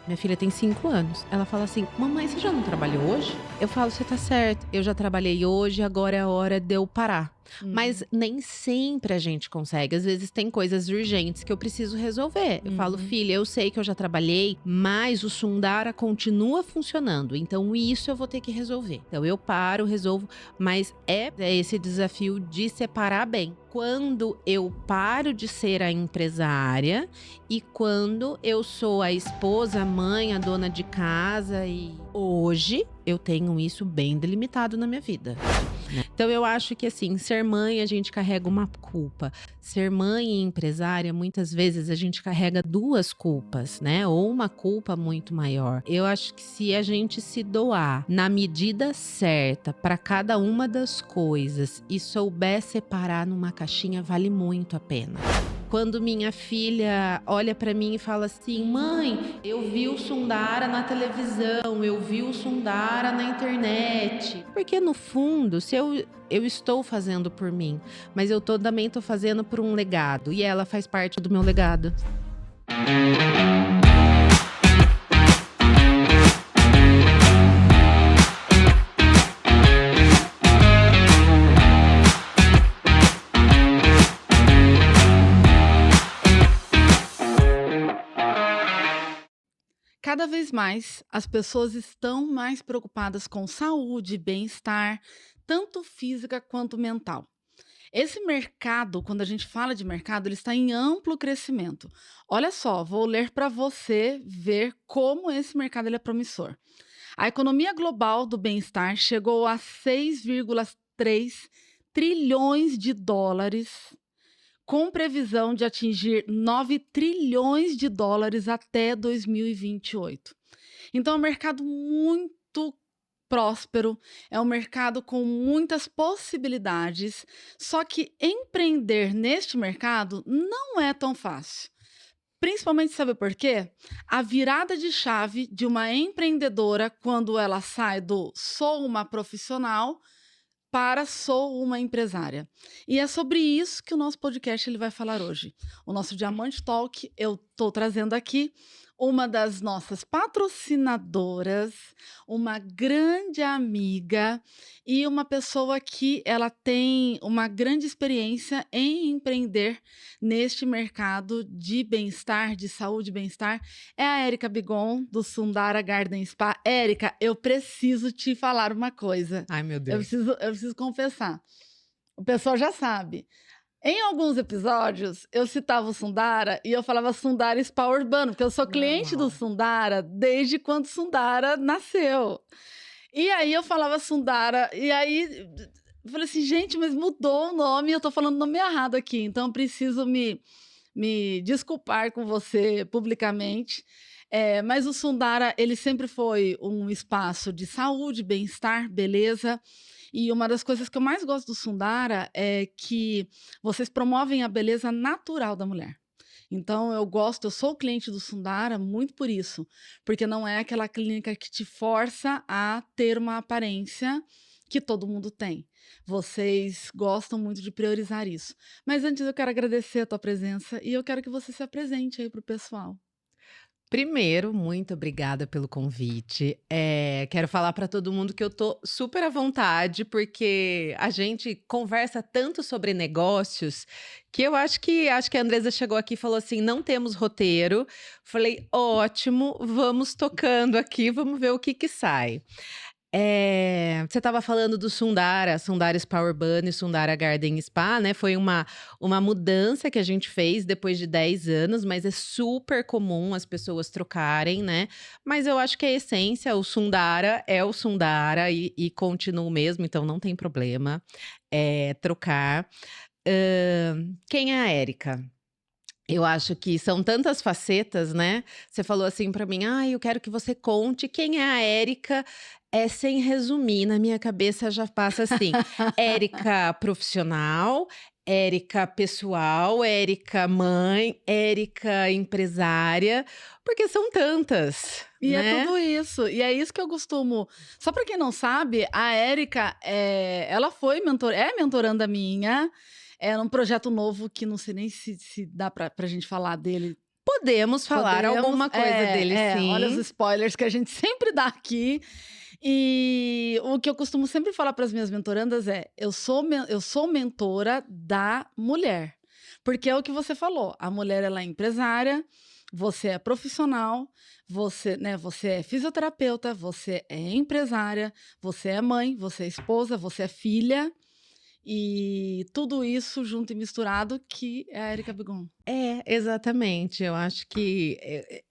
Minha filha tem 5 anos. Ela fala assim: "Mamãe, você já não trabalhou hoje?" Eu falo: "Você tá certa, eu já trabalhei hoje, agora é a hora de eu parar". Mas Uhum, nem sempre a gente consegue. Às vezes tem coisas urgentes que eu preciso resolver. Eu falo: uhum. "Filha, eu sei que eu já trabalhei, mas o Sundara continua funcionando, então isso eu vou ter que resolver". Então eu paro, resolvo, mas é esse desafio de separar bem. Quando eu paro de ser a empresária e quando eu sou a esposa, a mãe, a dona de casa e hoje eu tenho isso bem delimitado na minha vida, né. Então eu acho que, assim, ser mãe a gente carrega uma culpa, ser mãe e empresária muitas vezes a gente carrega 2 culpas, né, ou uma culpa muito maior. Eu acho que se a gente se doar na medida certa para cada uma das coisas e souber separar numa caixinha, vale muito a pena. Quando minha filha olha para mim e fala assim: "Mãe, eu vi o Sundara na televisão, eu vi o Sundara na internet". Porque no fundo, se eu estou fazendo por mim, mas também tô fazendo por um legado, e ela faz parte do meu legado. Cada vez mais, as pessoas estão mais preocupadas com saúde, bem-estar, tanto física quanto mental. Esse mercado, quando a gente fala de mercado, ele está em amplo crescimento. Olha só, vou ler para você ver como esse mercado ele é promissor. A economia global do bem-estar chegou a 6,3 trilhões de dólares, com previsão de atingir 9 trilhões de dólares até 2028. Então, é um mercado muito próspero, é um mercado com muitas possibilidades, só que empreender neste mercado não é tão fácil. Principalmente, sabe por quê? A virada de chave de uma empreendedora quando ela sai do sou uma profissional para sou uma empresária. E é sobre isso que o nosso podcast ele vai falar hoje. O nosso Diamante Talk, eu estou trazendo aqui uma das nossas patrocinadoras, uma grande amiga e uma pessoa que ela tem uma grande experiência em empreender neste mercado de bem-estar, de saúde e bem-estar. É a Érica Bigon, do Sundara Garden Spa. Érica, eu preciso te falar uma coisa. Ai, meu Eu Deus. preciso eu preciso confessar. O pessoal já sabe. Em alguns episódios, eu citava o Sundara e eu falava Sundara Spa Urbano, porque eu sou cliente do Normal. Sundara desde quando o Sundara nasceu. E aí eu falava Sundara, e aí eu falei assim: "Gente, mas mudou o nome, eu tô falando o nome errado aqui, então eu preciso me desculpar com você publicamente". Mas o Sundara, ele sempre foi um espaço de saúde, bem-estar, beleza, e uma das coisas que eu mais gosto do Sundara é que vocês promovem a beleza natural da mulher. Então eu sou cliente do Sundara muito por isso, porque não é aquela clínica que te força a ter uma aparência que todo mundo tem. Vocês gostam muito de priorizar isso. Mas antes eu quero agradecer a tua presença e eu quero que você se apresente aí para o pessoal. Primeiro, muito obrigada pelo convite. Quero falar para todo mundo que eu tô super à vontade, porque a gente conversa tanto sobre negócios, que eu acho que a Andresa chegou aqui e falou assim: "Não temos roteiro". Falei: "Ótimo, vamos tocando aqui, vamos ver o que que sai". Você estava falando do Sundara, Sundara Spa Urbana e Sundara Garden Spa, né, foi uma mudança que a gente fez depois de 10 anos, mas é super comum as pessoas trocarem, né, mas eu acho que a essência, o Sundara é o Sundara e continua o mesmo, então não tem problema, trocar. Quem é a Érica? Eu acho que são tantas facetas, né. Você falou assim pra mim: "Ai, eu quero que você conte quem é a Érica", sem resumir, na minha cabeça já passa assim: Érica profissional, Érica pessoal, Érica mãe, Érica empresária, porque são tantas, E é né. tudo isso, e é isso que eu costumo só para quem não sabe, a Érica, ela foi mentoranda minha, é num projeto novo que não sei nem se dá pra gente falar dele. Podemos falar Podemos alguma coisa dele, olha os sim. spoilers que a gente sempre dá aqui. E o que eu costumo sempre falar para as minhas mentorandas é: eu sou mentora da mulher. Porque é o que você falou, a mulher ela é empresária, você é profissional, você é fisioterapeuta, você é empresária, você é mãe, você é esposa, você é filha, e tudo isso junto e misturado que é a Erika Bigon. É, exatamente. Eu acho que,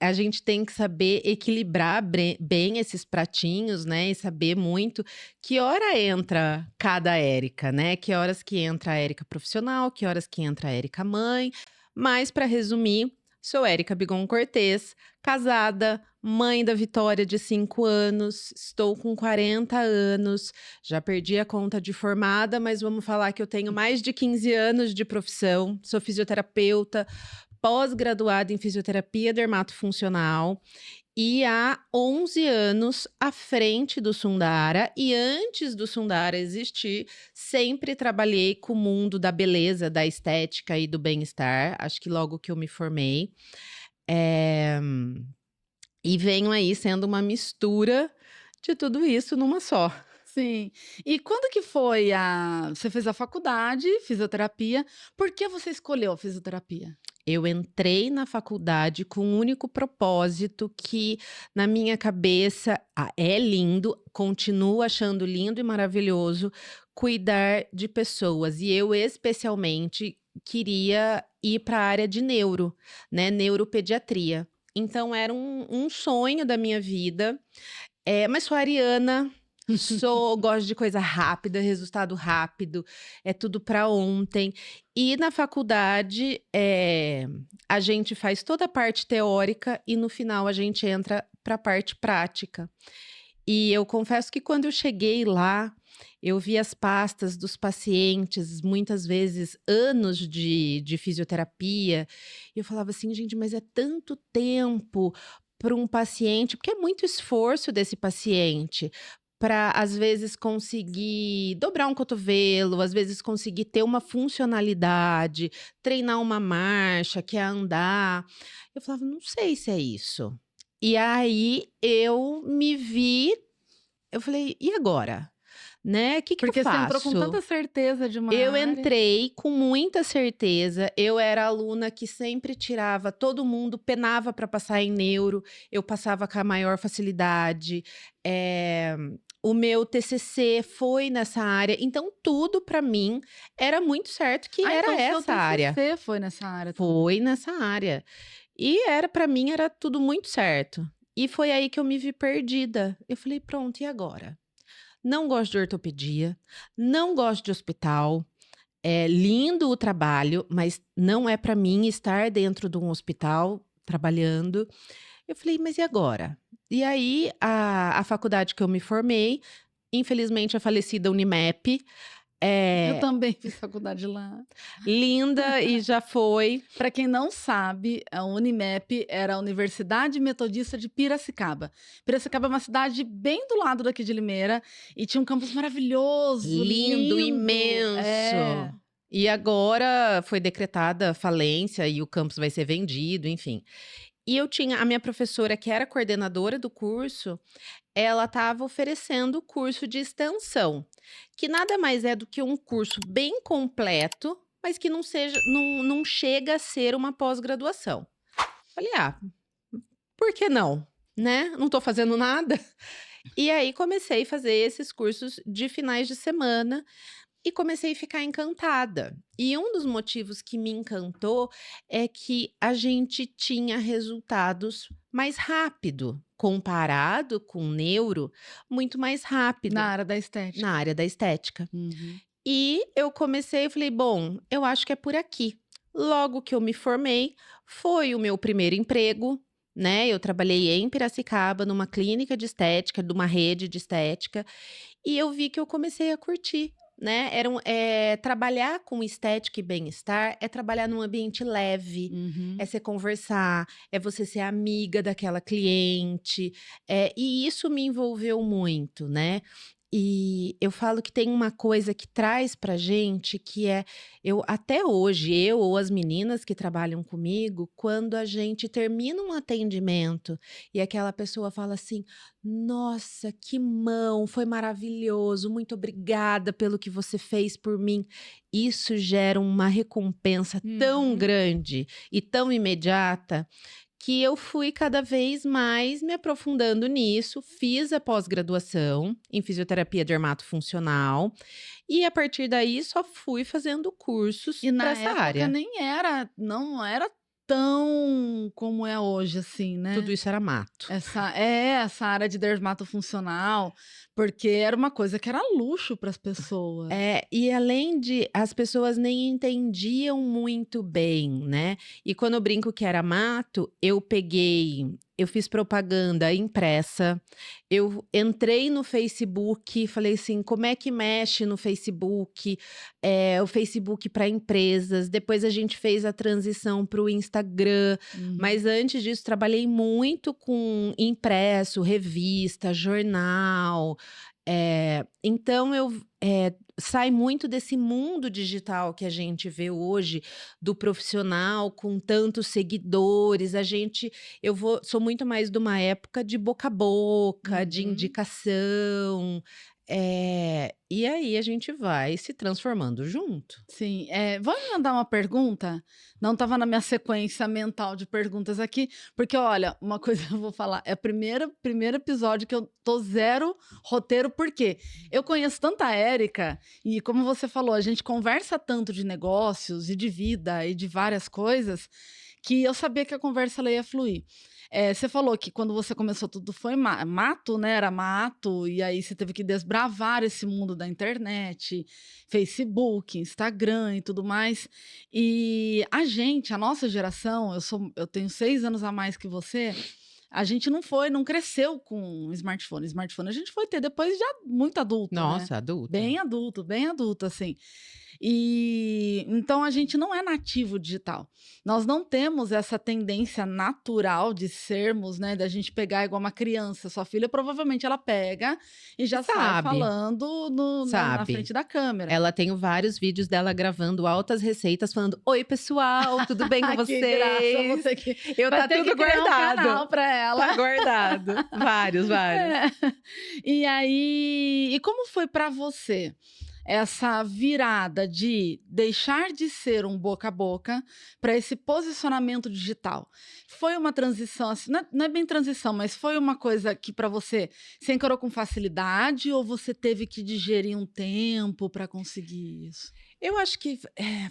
a gente tem que saber equilibrar bem esses pratinhos, né, e saber muito que hora entra cada Érica, né, que horas que entra a Érica profissional, que horas que entra a Érica mãe. Mas para resumir, sou Érica Bigon Cortês, casada, mãe da Vitória de 5 anos, estou com 40 anos, já perdi a conta de formada, mas vamos falar que eu tenho mais de 15 anos de profissão, sou fisioterapeuta, pós-graduada em fisioterapia dermatofuncional e há 11 anos à frente do Sundara. E antes do Sundara existir, sempre trabalhei com o mundo da beleza, da estética e do bem-estar. Acho que logo que eu me formei. Eh, e venho aí sendo uma mistura de tudo isso numa só. Sim. E quando que foi a você fez a faculdade, fisioterapia, por que você escolheu a fisioterapia? Eu entrei na faculdade com um único propósito que, na minha cabeça, é lindo, continuo achando lindo e maravilhoso cuidar de pessoas. E eu, especialmente, queria ir para a área de neuro, né? Neuropediatria. Então, era um sonho da minha vida. Mas sou ariana, gosto de coisa rápida, resultado rápido, é tudo para ontem. E na faculdade, a gente faz toda a parte teórica e no final a gente entra para a parte prática. E eu confesso que quando eu cheguei lá, eu vi as pastas dos pacientes, muitas vezes anos de fisioterapia, e eu falava assim: "Gente, mas é tanto tempo para um paciente", porque é muito esforço desse paciente para, às vezes, conseguir dobrar um cotovelo, às vezes conseguir ter uma funcionalidade, treinar uma marcha, que é andar. Eu falava: "Não sei se é isso". E aí eu me vi, eu falei: "E agora? Né, o que que eu Porque você entrou com faço?". tanta certeza de uma Eu área. entrei com muita certeza, eu era aluna que sempre tirava, todo mundo penava para passar em neuro, eu passava com a maior facilidade. Eh, o meu TCC foi nessa área, então tudo para mim era muito certo que Ah, era então o seu essa área. TCC foi nessa área também. Foi nessa área. E era, para mim era tudo muito certo. E foi aí que eu me vi perdida. Eu falei: "Pronto, e agora?". Não gosto de ortopedia, não gosto de hospital. É lindo o trabalho, mas não é para mim estar dentro de um hospital trabalhando. Eu falei: "Mas e agora?". E aí a faculdade que eu me formei, infelizmente a falecida Unimep, Eu é também fiz faculdade lá. linda e já foi. Para quem não sabe, a Unimep era a Universidade Metodista de Piracicaba. Piracicaba é uma cidade bem do lado daqui de Limeira e tinha um campus maravilhoso, Lindo, lindo. imenso. E agora foi decretada falência e o campus vai ser vendido, enfim. E eu tinha a minha professora, que era coordenadora do curso, ela estava oferecendo o curso de extensão, que nada mais é do que um curso bem completo, mas que não chega a ser uma pós-graduação. Falei: "Ah, por que não, né, não estou fazendo nada". E aí comecei a fazer esses cursos de finais de semana e comecei a ficar encantada. E um dos motivos que me encantou é que a gente tinha resultados mais rápido, comparado com neuro, muito mais Na rápido área da na estética. área da estética. Uhum. E eu falei: "Bom, eu acho que é por aqui". Logo que eu me formei, foi o meu primeiro emprego, né, eu trabalhei em Piracicaba, numa clínica de estética, de uma rede de estética, e eu vi que eu comecei a curtir, né, trabalhar com estética e bem-estar é trabalhar num ambiente leve, é Uhum. você conversar, é você ser amiga daquela cliente, e isso me envolveu muito, né. E eu falo que tem uma coisa que traz pra gente que é, eu até hoje, eu ou as meninas que trabalham comigo, quando a gente termina um atendimento e aquela pessoa fala assim: "Nossa, que mão, foi maravilhoso, muito obrigada pelo que você fez por mim". Isso gera uma recompensa tão Uhum. grande e tão imediata que eu fui cada vez mais me aprofundando nisso, fiz a pós-graduação em fisioterapia dermatofuncional e a partir daí só fui fazendo cursos E para na essa época área. nem era não era tão como é hoje, assim, Tudo né. isso era mato. Essa área de dermatofuncional, porque era uma coisa que era luxo para as pessoas. É, e além de as pessoas nem entendiam muito bem, né. E quando eu brinco que era mato, eu fiz propaganda impressa, eu entrei no Facebook, falei assim: "Como é que mexe no Facebook?", o Facebook para empresas, depois a gente fez a transição para o Instagram, mas Uhum. antes disso trabalhei muito com impresso, revista, jornal, então sai muito desse mundo digital que a gente vê hoje, do profissional com tantos seguidores, sou muito mais de uma época de boca a boca, de Uhum. indicação, e aí a gente vai se transformando junto. Sim, vou emendar uma pergunta, não estava na minha sequência mental de perguntas aqui, porque olha, uma coisa eu vou falar, é o primeiro episódio que eu tô zero roteiro, porque eu conheço tanta Érica, e como você falou, a gente conversa tanto de negócios e de vida e de várias coisas, que eu sabia que a conversa ela ia fluir. Você falou que quando você começou tudo foi mato, né, era mato, e aí você teve que desbravar esse mundo da internet, Facebook, Instagram e tudo mais. E a nossa geração, eu tenho 6 anos a mais que você, a gente não cresceu com smartphone. Smartphone a gente foi ter depois já muito adulto, né. Nossa, adulta. Bem adulto, assim. E então a gente não é nativo digital. Nós não temos essa tendência natural de sermos, né, da gente pegar igual uma criança. Sua filha provavelmente ela pega e E já sai sabe, falando no na sabe. frente da câmera. Ela tenho vários vídeos dela gravando altas receitas falando: "Oi pessoal, tudo bem com Que graça, vocês?". você que vai Tá ter que tudo criar um guardado, canal para tá ela. guardado. Vários, vários. É. E aí, e como foi para você essa virada de deixar de ser um boca a boca para esse posicionamento digital? Foi uma transição, assim, não é bem transição, mas foi uma coisa que para você encarou com facilidade ou você teve que digerir um tempo para conseguir isso? Eu acho que,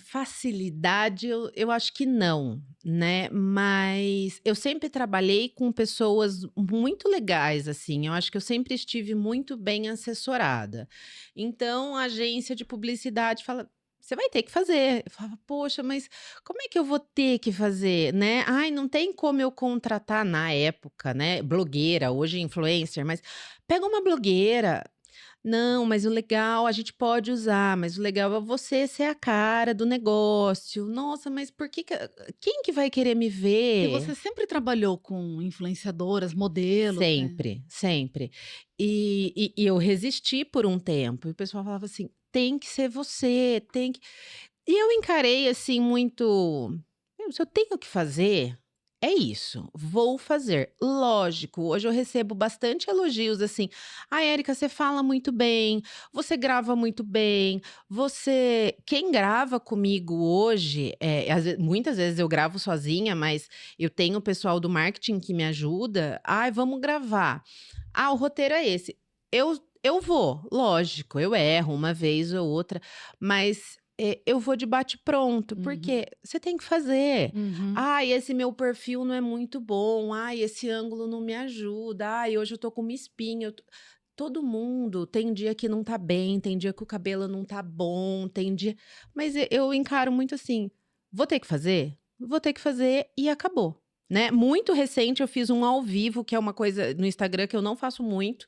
facilidade eu acho que não, né, mas eu sempre trabalhei com pessoas muito legais, assim, eu acho que eu sempre estive muito bem assessorada. Então a agência de publicidade fala: "Você vai ter que fazer". Eu falava: "Poxa, mas como é que eu vou ter que fazer, né? Ai, não tem como eu contratar", na época, né, blogueira, hoje é influencer, mas pega uma blogueira. Não, mas o legal a gente pode usar, mas o legal é você ser a cara do negócio. Nossa, mas por que que quem que vai querer me E ver? você sempre trabalhou com influenciadoras, modelos, né? Sempre, sempre. E eu resisti por um tempo, e o pessoal falava assim: "Tem que ser você, tem que". E eu encarei assim muito: "Meu, se eu tenho que fazer, é isso, vou fazer". Lógico, hoje eu recebo bastante elogios assim: "Ai, Érica, você fala muito bem, você grava muito bem, você". Quem grava comigo hoje, muitas vezes eu gravo sozinha, mas eu tenho o pessoal do marketing que me ajuda: "Ai, vamos gravar". "Ah, o roteiro é esse". Eu vou, lógico, eu erro uma vez ou outra, mas eu vou de bate pronto, Uhum, porque você tem que fazer. uhum. "Ai, esse meu perfil não é muito bom. Ai, esse ângulo não me ajuda. Ai, hoje eu tô com uma espinha, todo mundo tem dia que não tá bem, tem dia que o cabelo não tá bom, tem dia, mas eu encaro muito assim: "Vou ter que fazer? Vou ter que fazer e acabou", né. Muito recente eu fiz um ao vivo, que é uma coisa no Instagram que eu não faço muito,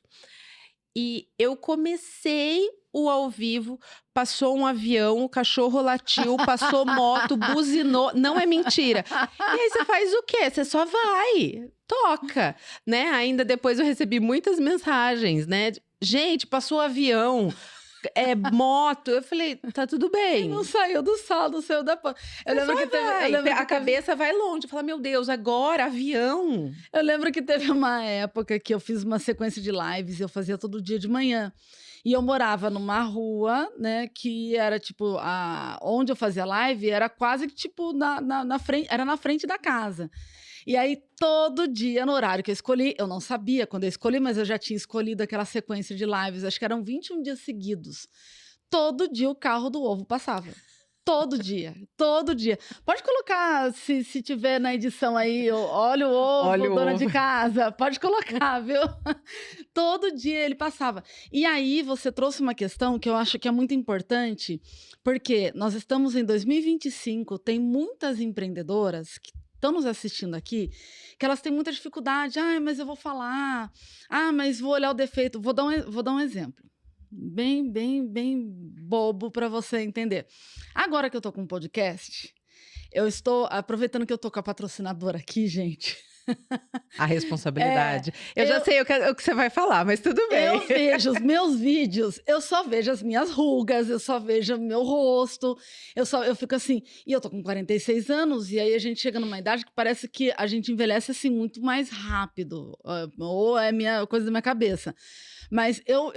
e eu comecei o ao vivo, passou um avião, o cachorro latiu, passou moto, buzinou, não é mentira. E aí você faz o quê? Você só vai, toca, né. Ainda depois eu recebi muitas mensagens, né. Gente, passou avião, moto. Eu falei, tá tudo E não bem. saiu do saldo, saiu da eu lembro que teve eu Vai, lembro a que teve cabeça vai longe. Fala, meu Deus, agora avião. eu lembro que teve uma época que eu fiz uma sequência de lives, eu fazia todo dia de manhã. E eu morava numa rua, né, que era tipo, onde eu fazia live era quase que tipo na frente, era na frente da casa. E aí todo dia, no horário que eu escolhi, eu não sabia quando eu escolhi, mas eu já tinha escolhido aquela sequência de lives, acho que eram 21 dias seguidos. Todo dia o carro do ovo passava. Todo dia, todo dia. Pode colocar, se tiver na edição aí, olha o ovo, Olha o dona de ovo. casa, pode colocar, viu? Todo dia ele passava. E aí você trouxe uma questão que eu acho que é muito importante, porque nós estamos em 2025, tem muitas empreendedoras que estão nos assistindo aqui, que elas têm muita dificuldade. Ah, mas eu vou falar. Ah, mas vou olhar o defeito. Vou dar um exemplo. Bem bobo para você entender. Agora que eu tô com um podcast, eu estou aproveitando que eu tô com a patrocinadora aqui, gente. A É, responsabilidade. Eu já eu sei o que você vai falar, mas tudo bem. eu vejo os meus vídeos, eu só vejo as minhas rugas, eu só vejo o meu rosto, eu fico assim, e eu tô com 46 anos, e aí a gente chega numa idade que parece que a gente envelhece assim muito mais rápido, ou é minha coisa da minha cabeça. Mas eu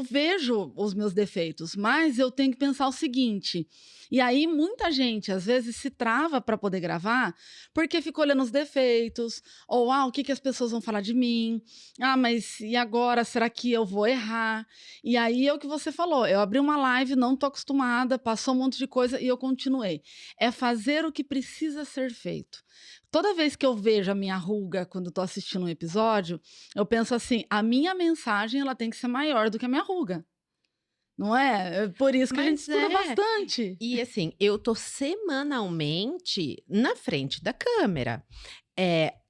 vejo os meus defeitos, mas eu tenho que pensar o seguinte. E aí, muita gente, às vezes, se trava para poder gravar, porque fica olhando os defeitos, ou o que as pessoas vão falar de mim? Ah, mas e agora? Será que eu vou errar? E aí é o que você falou. Eu abri uma live, não tô acostumada, passou um monte de coisa e eu continuei. É fazer o que precisa ser feito. Toda vez que eu vejo a minha ruga quando estou assistindo um episódio, eu penso assim: a minha mensagem ela tem que ser maior do que a minha ruga. Não é? É por isso que a gente Mas estuda é. bastante. E assim, eu tô semanalmente na frente da câmera.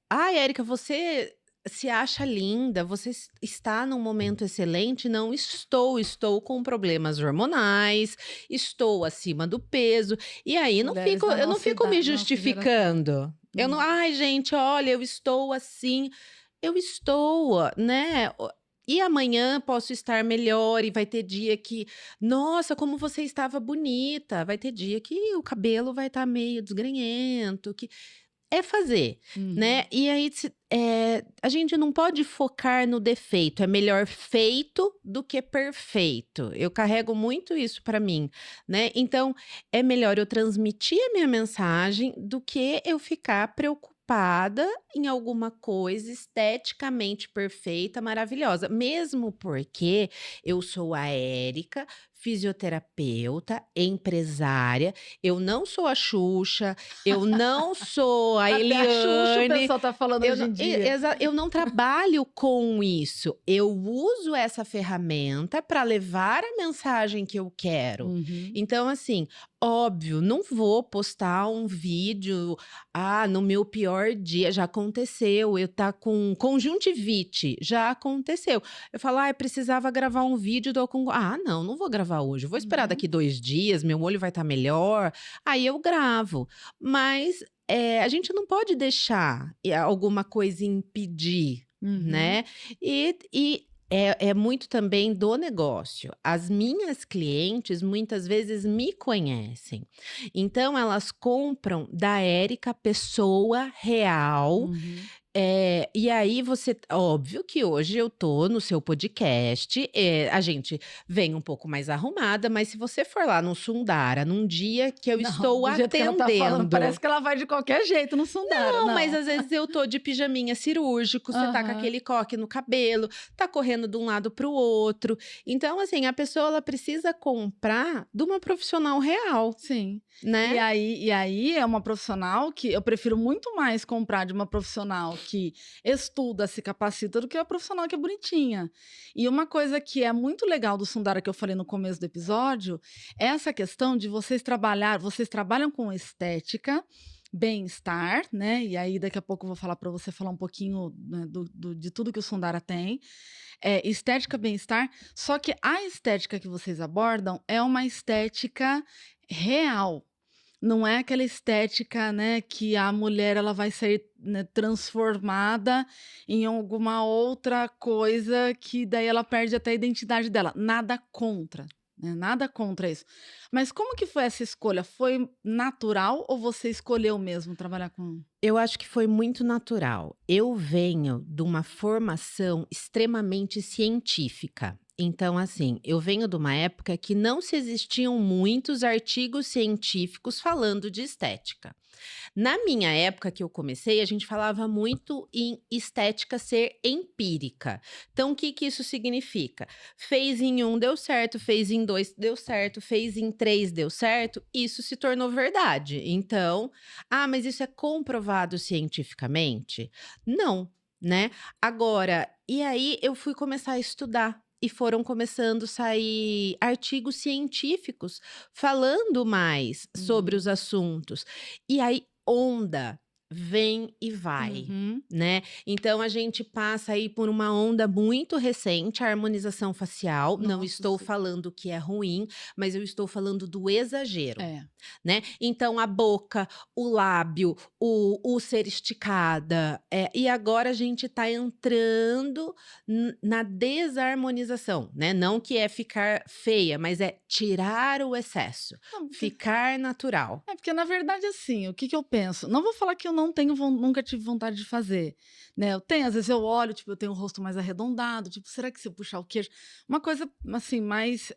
Ai, Érica, você se acha linda, você está num momento excelente. Não estou, estou com problemas hormonais, estou acima do peso. E aí Mulheres da eu não nossa fico me idade, nossa geração. justificando. Eu não, Hum. ai, gente, olha, eu estou assim. Eu estou, né? E amanhã posso estar melhor, e vai ter dia que, nossa, como você estava bonita. Vai ter dia que o cabelo vai estar meio desgrenhento, que é fazer, né? Uhum. E aí a gente não pode focar no defeito. É melhor feito do que perfeito. Eu carrego muito isso para mim, né? Então é melhor eu transmitir a minha mensagem do que eu ficar preocupada em alguma coisa esteticamente perfeita, maravilhosa. Mesmo porque eu sou a Érica, fisioterapeuta, empresária. Eu não sou a Xuxa, eu não sou a Até a Xuxa o Eliane. pessoal tá falando Eu hoje não, em dia. eu não trabalho com isso. Eu uso essa ferramenta para levar a mensagem que eu quero. Uhum. Então, assim, óbvio, não vou postar um vídeo, no meu pior dia. Já aconteceu. Eu tá com conjuntivite, já aconteceu. Eu falo, precisava gravar um vídeo, tô com. Não, não vou gravar hoje. Vou esperar Uhum. daqui 2 dias, meu olho vai estar melhor. Aí eu gravo. Mas a gente não pode deixar alguma coisa impedir, Uhum. né? E é muito também do negócio. As minhas clientes muitas vezes me conhecem. Então elas compram da Érica pessoa real. Uhum. E aí óbvio que hoje eu tô no seu podcast, a gente vem um pouco mais arrumada, mas se você for lá no Sundara, num dia que eu Não, estou do jeito que ela tá falando, parece atendendo. que ela vai de qualquer jeito no Sundara, Não, mas não. às vezes eu tô de pijaminha cirúrgico, você tá com Aham. aquele coque no cabelo, tá correndo de um lado para o outro. Então, assim, a pessoa ela precisa comprar de uma profissional real, Sim. né? E aí é uma profissional que eu prefiro muito mais comprar de uma profissional que estuda, se capacita, do que a profissional que é bonitinha. E uma coisa que é muito legal do Sundara que eu falei no começo do episódio, é essa questão de vocês trabalham com estética, bem-estar, né? E aí daqui a pouco eu vou falar para você falar um pouquinho, né, de tudo que o Sundara tem. Estética, bem-estar, só que a estética que vocês abordam é uma estética real. Não é aquela estética, né, que a mulher ela vai ser, né, transformada em alguma outra coisa que daí ela perde até a identidade dela. Nada contra, né, nada contra isso. Mas como que foi essa escolha? Foi natural ou você escolheu mesmo trabalhar com Eu acho que foi muito natural. Eu venho de uma formação extremamente científica. Então, assim, eu venho de uma época que não se existiam muitos artigos científicos falando de estética. Na minha época que eu comecei, a gente falava muito em estética ser empírica. Então, o que que isso significa? Fez em um, deu certo, fez em dois, deu certo, fez em três, deu certo, isso se tornou verdade. Então, mas isso é comprovado cientificamente? Não, né? Agora, e aí eu fui começar a estudar. E foram começando a sair artigos científicos falando mais sobre os Uhum. assuntos. E aí, onda vem e vai, Uhum. né. Então a gente passa aí por uma onda muito recente, a harmonização facial, não Nossa, estou sim. falando que é ruim, mas eu estou falando do exagero, É. né. Então a boca, o lábio, o ser esticada, e agora a gente está entrando na desarmonização, né, não que é ficar feia, mas é tirar o excesso, Não, ficar natural. é porque na verdade, assim, o que que eu penso? Não vou falar que eu não tenho nunca tive vontade de fazer, né, eu tenho, às vezes eu olho, tipo, eu tenho o rosto mais arredondado, tipo, será que se eu puxar o queixo uma coisa, assim, mais,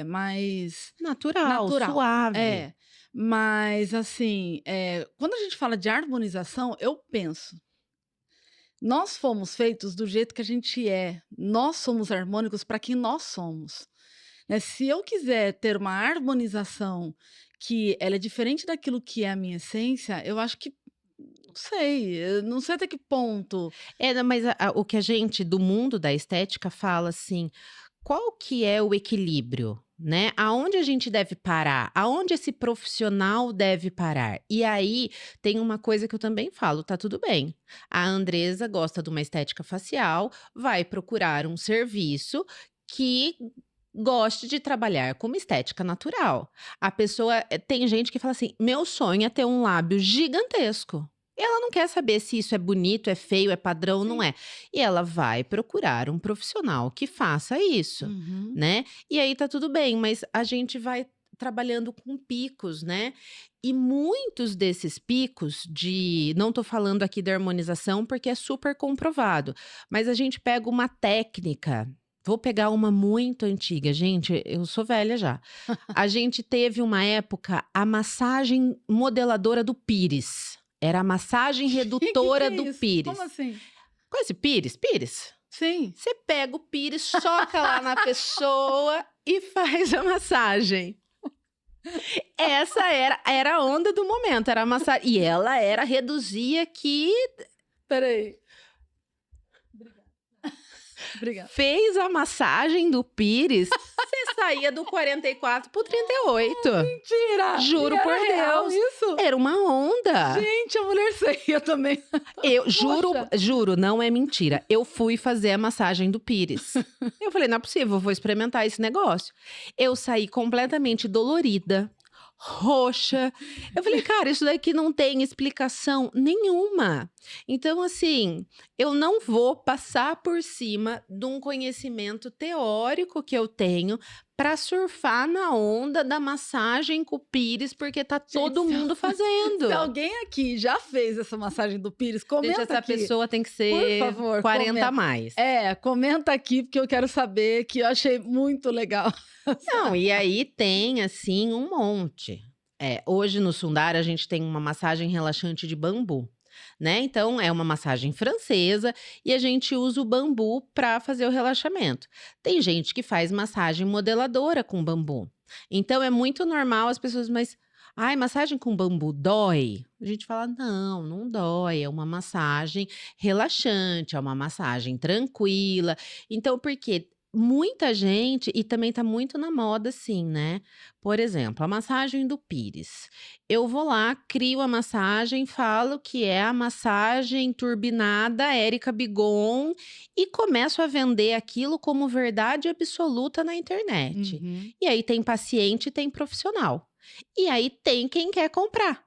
mais Natural, natural. suave. É, mas assim, quando a gente fala de harmonização, eu penso, nós fomos feitos do jeito que a gente é, nós somos harmônicos para quem nós somos. Né, se eu quiser ter uma harmonização que ela é diferente daquilo que é a minha essência, eu acho que não sei, eu não sei até que ponto. É, não, mas o que a gente do mundo da estética fala assim, qual que é o equilíbrio, né? Aonde a gente deve parar? Aonde esse profissional deve parar? E aí tem uma coisa que eu também falo, tá tudo bem. A Andresa gosta de uma estética facial, vai procurar um serviço que goste de trabalhar com uma estética natural. A pessoa, tem gente que fala assim: "Meu sonho é ter um lábio gigantesco". Ela não quer saber se isso é bonito, é feio, é padrão, não Sim. é. E ela vai procurar um profissional que faça isso, Uhum. né. E aí tá tudo bem, mas a gente vai trabalhando com picos, né. E muitos desses picos de não tô falando aqui da harmonização, porque é super comprovado, mas a gente pega uma técnica, vou pegar uma muito antiga, gente, eu sou velha já. A gente teve uma época a massagem modeladora do pires, era a massagem Que redutora é do isso? Como pires. assim? Conhece pires? Pires? Sim. Você pega o pires, soca lá na pessoa e faz a massagem. Essa era a onda do momento, era a massa e ela era reduzia que Espera aí. Obrigada. fez a massagem do pires, você saía do 44 para o 38. Mentira! E Juro por era real Deus, isso? era uma onda. Gente, a mulher saía também. Eu juro, Poxa. juro, não é mentira. Eu fui fazer a massagem do pires. Eu falei: "Não é possível, eu vou experimentar esse negócio". Eu saí completamente dolorida, roxa. Eu falei: "Cara, isso daqui não tem explicação nenhuma". Então, assim, eu não vou passar por cima de um conhecimento teórico que eu tenho para surfar na onda da massagem com o pires, porque tá Gente, todo mundo se fazendo. alguém aqui já fez essa massagem do pires, Gente, comenta essa aqui, pessoa tem que por ser favor, 40 a comenta. mais. Comenta aqui, porque eu quero saber, que eu achei muito legal. Não, e aí tem, assim, um monte. Hoje no Sundara a gente tem uma massagem relaxante de bambu, né, então é uma massagem francesa e a gente usa o bambu para fazer o relaxamento. Tem gente que faz massagem modeladora com bambu. Então é muito normal as pessoas: "Mas, ai, massagem com bambu dói?". A gente fala: "Não, não dói, é uma massagem relaxante, é uma massagem tranquila". Então, por quê? Muita gente e também tá muito na moda assim, né. Por exemplo, a massagem do pires. Eu vou lá, crio a massagem, falo que é a massagem turbinada Érica Bigon e começo a vender aquilo como verdade absoluta na internet. Uhum. E aí tem paciente e tem profissional. E aí tem quem quer comprar,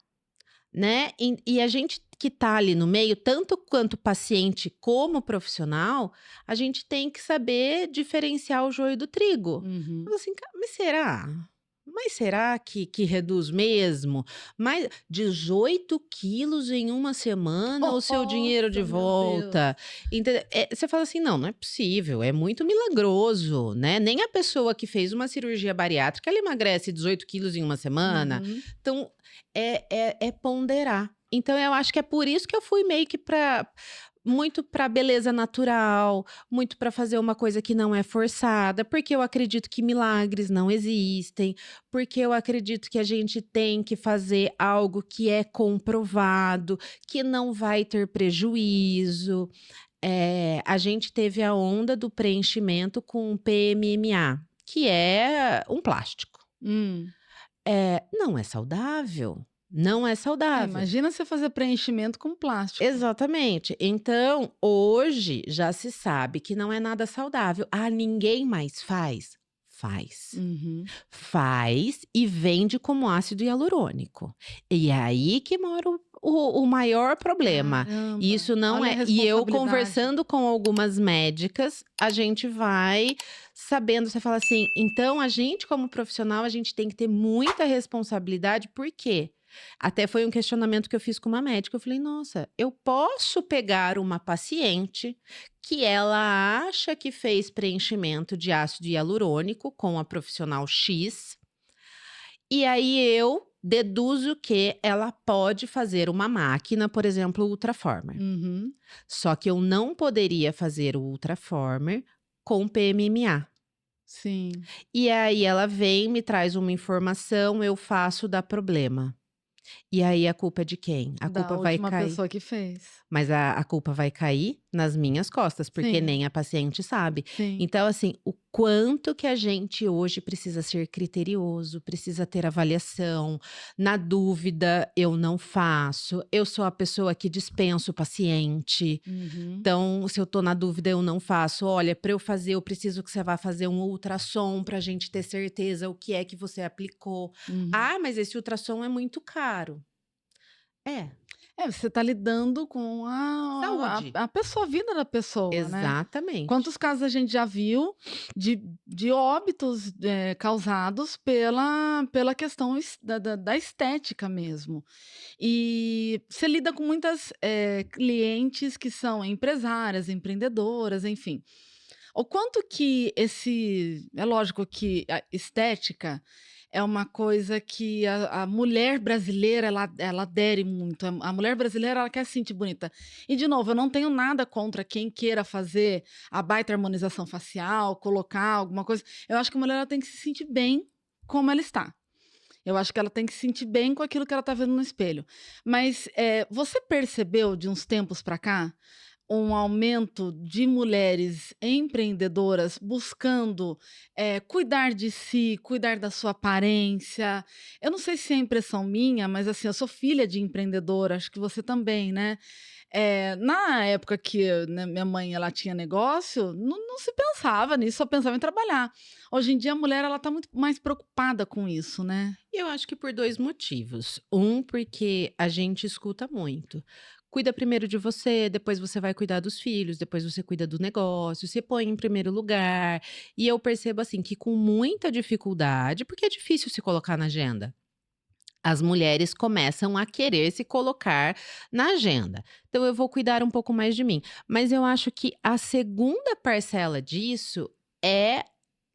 né? E a gente que tá ali no meio, tanto quanto paciente como profissional, a gente tem que saber diferenciar o joio do trigo. Uhum. Fala assim, mas será? Mas será que reduz mesmo? Mais 18 quilos em uma semana, o seu dinheiro de Nossa, meu Deus. volta. Você fala assim, não, não é possível, é muito milagroso, né? Nem a pessoa que fez uma cirurgia bariátrica, ela emagrece 18 quilos em uma semana. Uhum. Então, é ponderar. Então, eu acho que é por isso que eu fui meio que muito para beleza natural, muito para fazer uma coisa que não é forçada, porque eu acredito que milagres não existem, porque eu acredito que a gente tem que fazer algo que é comprovado, que não vai ter prejuízo. A gente teve a onda do preenchimento com PMMA, que é um plástico. Hum. Não é saudável, não é saudável. Imagina você fazer preenchimento com plástico. Exatamente. Então, hoje já se sabe que não é nada saudável. Ah, ninguém mais faz? Faz. Uhum. Faz e vende como ácido hialurônico. E é aí que mora o maior problema. Caramba, Isso não olha a é. E eu responsabilidade. conversando com algumas médicas, a gente vai sabendo. Você fala assim, então a gente, como profissional, a gente tem que ter muita responsabilidade, por quê? Até foi um questionamento que eu fiz com uma médica. Eu falei, nossa, eu posso pegar uma paciente que ela acha que fez preenchimento de ácido hialurônico com a profissional X, e aí eu deduzo que ela pode fazer uma máquina, por exemplo, o Ultraformer. Uhum. Só que eu não poderia fazer o Ultraformer com PMMA. Sim, E aí ela vem, me traz uma informação, eu faço, dá problema. E aí a culpa é de quem? A da culpa vai última cair. pessoa que fez. Mas a culpa vai cair nas minhas costas, porque Sim, nem a paciente sabe. sim. Então, assim, o quanto que a gente hoje precisa ser criterioso, precisa ter avaliação. Na dúvida, eu não faço. Eu sou a pessoa que dispensa o paciente. Uhum, Então, se eu tô na dúvida, eu não faço. Olha, para eu fazer, eu preciso que você vá fazer um ultrassom para a gente ter certeza o que é que você aplicou. uhum. Ah, mas esse ultrassom é muito caro. É, É, você está lidando com saúde. a pessoa, a vida da pessoa, né. Exatamente. Quantos casos a gente já viu de óbitos, causados pela questão da estética mesmo. E você lida com muitas, clientes que são empresárias, empreendedoras, enfim. O quanto que é lógico que a estética é uma coisa que a mulher brasileira ela adere muito, a mulher brasileira ela quer se sentir bonita. E de novo, eu não tenho nada contra quem queira fazer a baita harmonização facial, colocar alguma coisa, eu acho que a mulher ela tem que se sentir bem como ela está. Eu acho que ela tem que se sentir bem com aquilo que ela está vendo no espelho. Mas, você percebeu de uns tempos para cá um aumento de mulheres empreendedoras buscando, cuidar de si, cuidar da sua aparência. Eu não sei se é impressão minha, mas, assim, eu sou filha de empreendedora, acho que você também, né. Na época que, né, minha mãe ela tinha negócio, não se pensava nisso, só pensava em trabalhar. Hoje em dia a mulher ela tá muito mais preocupada com isso, né. Eu acho que por 2 motivos. Um, porque a gente escuta muito. Cuida primeiro de você, depois você vai cuidar dos filhos, depois você cuida do negócio, se põe em primeiro lugar. E eu percebo, assim, que com muita dificuldade, porque é difícil se colocar na agenda, as mulheres começam a querer se colocar na agenda. Então eu vou cuidar um pouco mais de mim. Mas eu acho que a segunda parcela disso é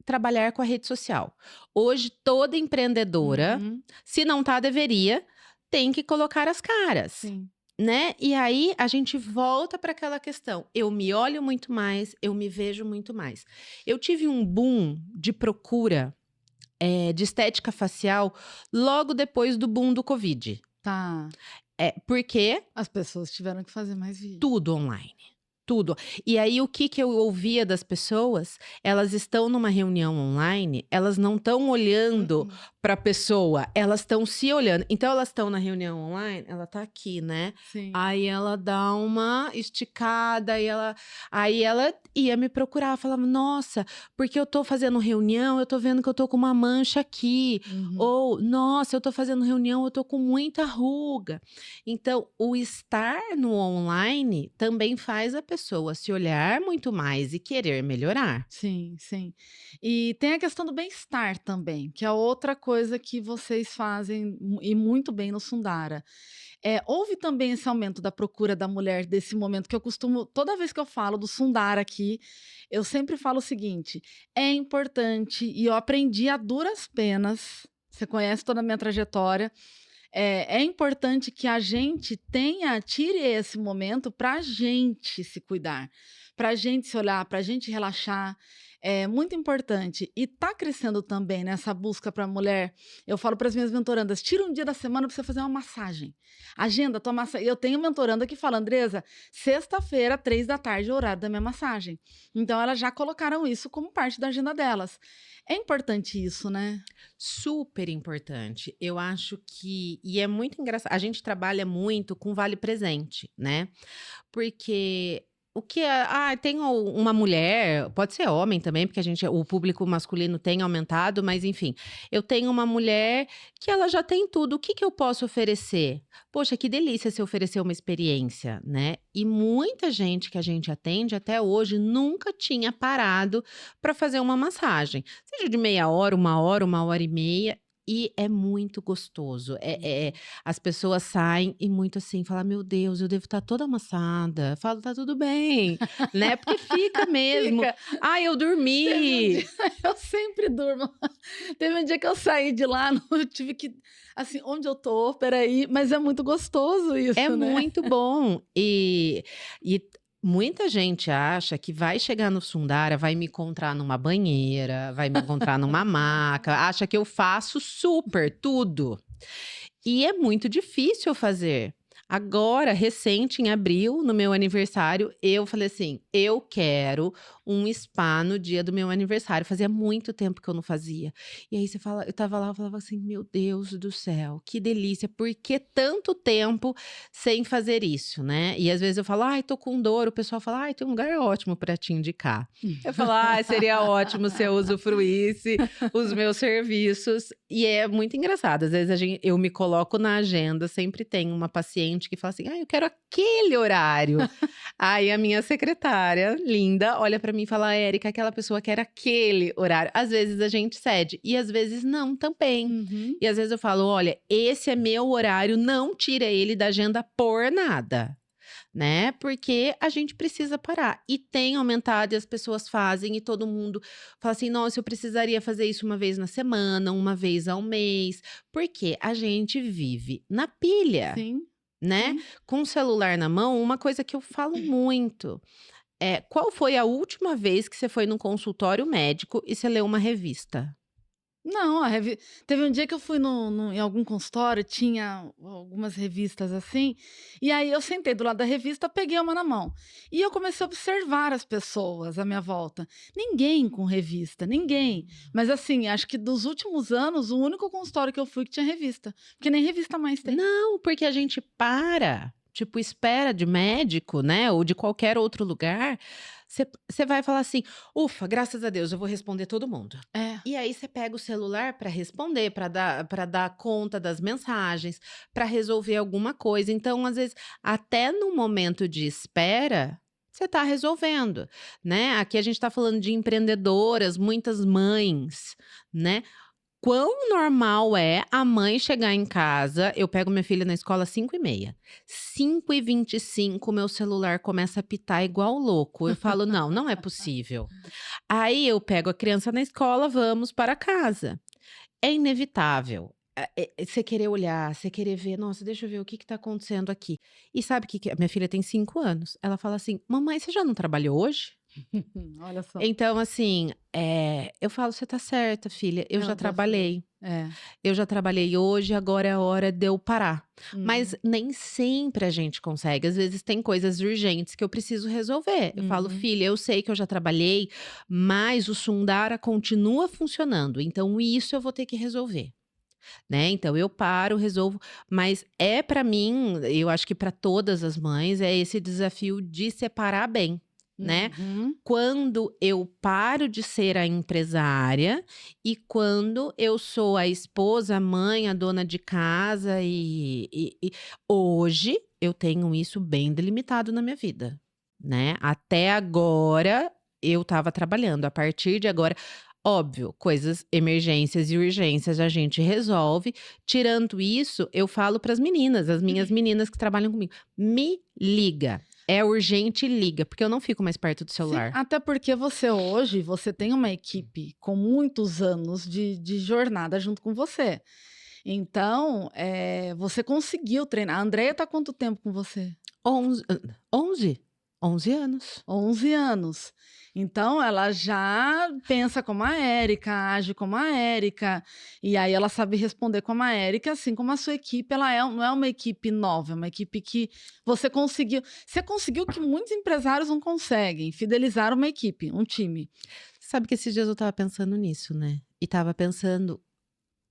trabalhar com a rede social. Hoje toda empreendedora, Uhum, se não tá, deveria, tem que colocar as caras, sim. né. E aí a gente volta para aquela questão, eu me olho muito mais, eu me vejo muito mais. Eu tive um boom de procura, de estética facial logo depois do boom do Covid. Tá. Porque As pessoas tiveram que fazer mais vídeo. tudo online. Tudo. E aí o que que eu ouvia das pessoas, elas estão numa reunião online, elas não estão olhando Mm-mm. pra pessoa, elas estão se olhando. Então elas estão na reunião online, ela tá aqui, né? Sim. Aí ela dá uma esticada, aí ela ia me procurar, falava: "Nossa, porque eu tô fazendo reunião, eu tô vendo que eu tô com uma mancha aqui", Uhum. ou "Nossa, eu tô fazendo reunião, eu tô com muita ruga". Então, o estar no online também faz a pessoa se olhar muito mais e querer melhorar. Sim, sim. E tem a questão do bem-estar também, que é outra coisa que vocês fazem e muito bem no Sundara. Houve também esse aumento da procura da mulher desse momento que eu costumo toda vez que eu falo do Sundara aqui, eu sempre falo o seguinte: é importante e eu aprendi a duras penas, você conhece toda a minha trajetória, é importante que a gente tire esse momento para a gente se cuidar, para a gente se olhar, para a gente relaxar. É muito importante. E tá crescendo também nessa busca para a mulher. Eu falo para as minhas mentorandas: tira um dia da semana para você fazer uma massagem. Agenda tua massagem. Eu tenho mentoranda que fala: Andresa, sexta-feira, 3 da tarde, é o horário da minha massagem. Então, elas já colocaram isso como parte da agenda delas. É importante isso, né? Super importante. Eu acho que e é muito engraçado, a gente trabalha muito com vale presente, né, porque o que tem uma mulher, pode ser homem também, porque o público masculino tem aumentado, mas enfim, eu tenho uma mulher que ela já tem tudo, o que que eu posso oferecer? Poxa, que delícia se oferecer uma experiência, né, e muita gente que a gente atende até hoje nunca tinha parado para fazer uma massagem. Seja de meia hora, 1 hora e meia, e é muito gostoso. Uhum. As pessoas saem e muito assim, fala: "Meu Deus, eu devo estar toda amassada". Eu falo: "Tá tudo bem", né, porque fica mesmo. Fica. "Ai, eu Teve um dia dormi". eu sempre durmo. Teve um dia que eu saí de lá, eu tive que assim: "Onde eu tô? Espera aí", mas é muito gostoso É isso, né. muito bom. E muita gente acha que vai chegar no Sundara, vai me encontrar numa banheira, vai me encontrar numa maca, acha que eu faço super tudo. E é muito difícil fazer. Agora, recente, em abril, no meu aniversário, eu falei assim: eu quero um spa no dia do meu aniversário. Fazia muito tempo que eu não fazia. E aí você fala, eu tava lá, eu falava assim: meu Deus do céu, que delícia, por que tanto tempo sem fazer isso, né? E às vezes eu falo, ai, tô com dor. O pessoal fala, ai, tem um lugar ótimo para te indicar. Eu falo, ai, seria ótimo se eu usufruísse os meus serviços. E é muito engraçado, às vezes eu me coloco na agenda, sempre tem uma paciente que fala assim: "Ah, eu quero aquele horário". Aí a minha secretária, linda, olha pra mim e fala: "Érica, aquela pessoa quer aquele horário". Às vezes a gente cede e às vezes não também. Uhum. E às vezes eu falo: "Olha, esse é meu horário, não tira ele da agenda por nada". Né, porque a gente precisa parar. E tem aumentado e as pessoas fazem e todo mundo fala assim: "Nossa, eu precisaria fazer isso uma vez na semana, uma vez ao mês", porque a gente vive na pilha, Sim, né. sim. Com o celular na mão, uma coisa que eu falo muito, qual foi a última vez que você foi num consultório médico e você leu uma revista? Não, a revi teve um dia que eu fui em algum consultório, tinha algumas revistas, assim, e aí eu sentei do lado da revista, peguei uma na mão, e eu comecei a observar as pessoas à minha volta. Ninguém com revista, ninguém. Mas, assim, acho que dos últimos anos, o único consultório que eu fui que tinha revista, porque nem revista mais tem. Não, porque a gente para, tipo, espera de médico, né, ou de qualquer outro lugar, você vai falar assim: "Ufa, graças a Deus, eu vou responder todo mundo". É. E aí você pega o celular para responder, para dar conta das mensagens, para resolver alguma coisa. Então, às vezes, até no momento de espera, você está resolvendo, né. Aqui a gente está falando de empreendedoras, muitas mães, né. Quão normal é a mãe chegar em casa, eu pego minha filha na escola às 5h30, 5h25 meu celular começa a apitar igual louco, eu falo: "Não, não é possível". Aí eu pego a criança na escola, vamos para casa. É inevitável, você querer olhar, você querer ver: "Nossa, deixa eu ver o que que tá acontecendo aqui". E sabe o que que minha filha tem 5 anos, ela fala assim: "Mamãe, você já não trabalhou hoje?". Olha só. Então assim, eu falo: "Você tá certa filha, eu já Ela tá certa. trabalhei". É. Eu já trabalhei hoje, agora é a hora de eu parar. Mas Uhum, nem sempre a gente consegue, às vezes tem coisas urgentes que eu preciso resolver. Eu falo: uhum. "Filha, eu sei que eu já trabalhei, mas o Sundara continua funcionando, então isso eu vou ter que resolver". né. Então eu paro, resolvo, mas é para mim, eu acho que para todas as mães, é esse desafio de separar bem, né. Uhum. Quando eu paro de ser a empresária e quando eu sou a esposa, a mãe, a dona de casa hoje eu tenho isso bem delimitado na minha vida, né. Até agora eu estava trabalhando, a partir de agora óbvio, coisas, emergências e urgências a gente resolve. Tirando isso, eu falo para as meninas, as minhas meninas que trabalham comigo: "Me liga, é urgente, liga", porque eu não fico mais perto do Sim, celular. até porque você hoje, você tem uma equipe com muitos anos de jornada junto com você. Então, você conseguiu treinar. A Andreia tá há quanto tempo com você? 11, 11 anos. 11 anos. Então ela já pensa como a Érica, age como a Érica, e aí ela sabe responder como a Érica, assim como a sua equipe, ela não é uma equipe nova, é uma equipe que você conseguiu o que muitos empresários não conseguem, fidelizar uma equipe, um time. Sabe que esses dias eu estava pensando nisso, né, e estava pensando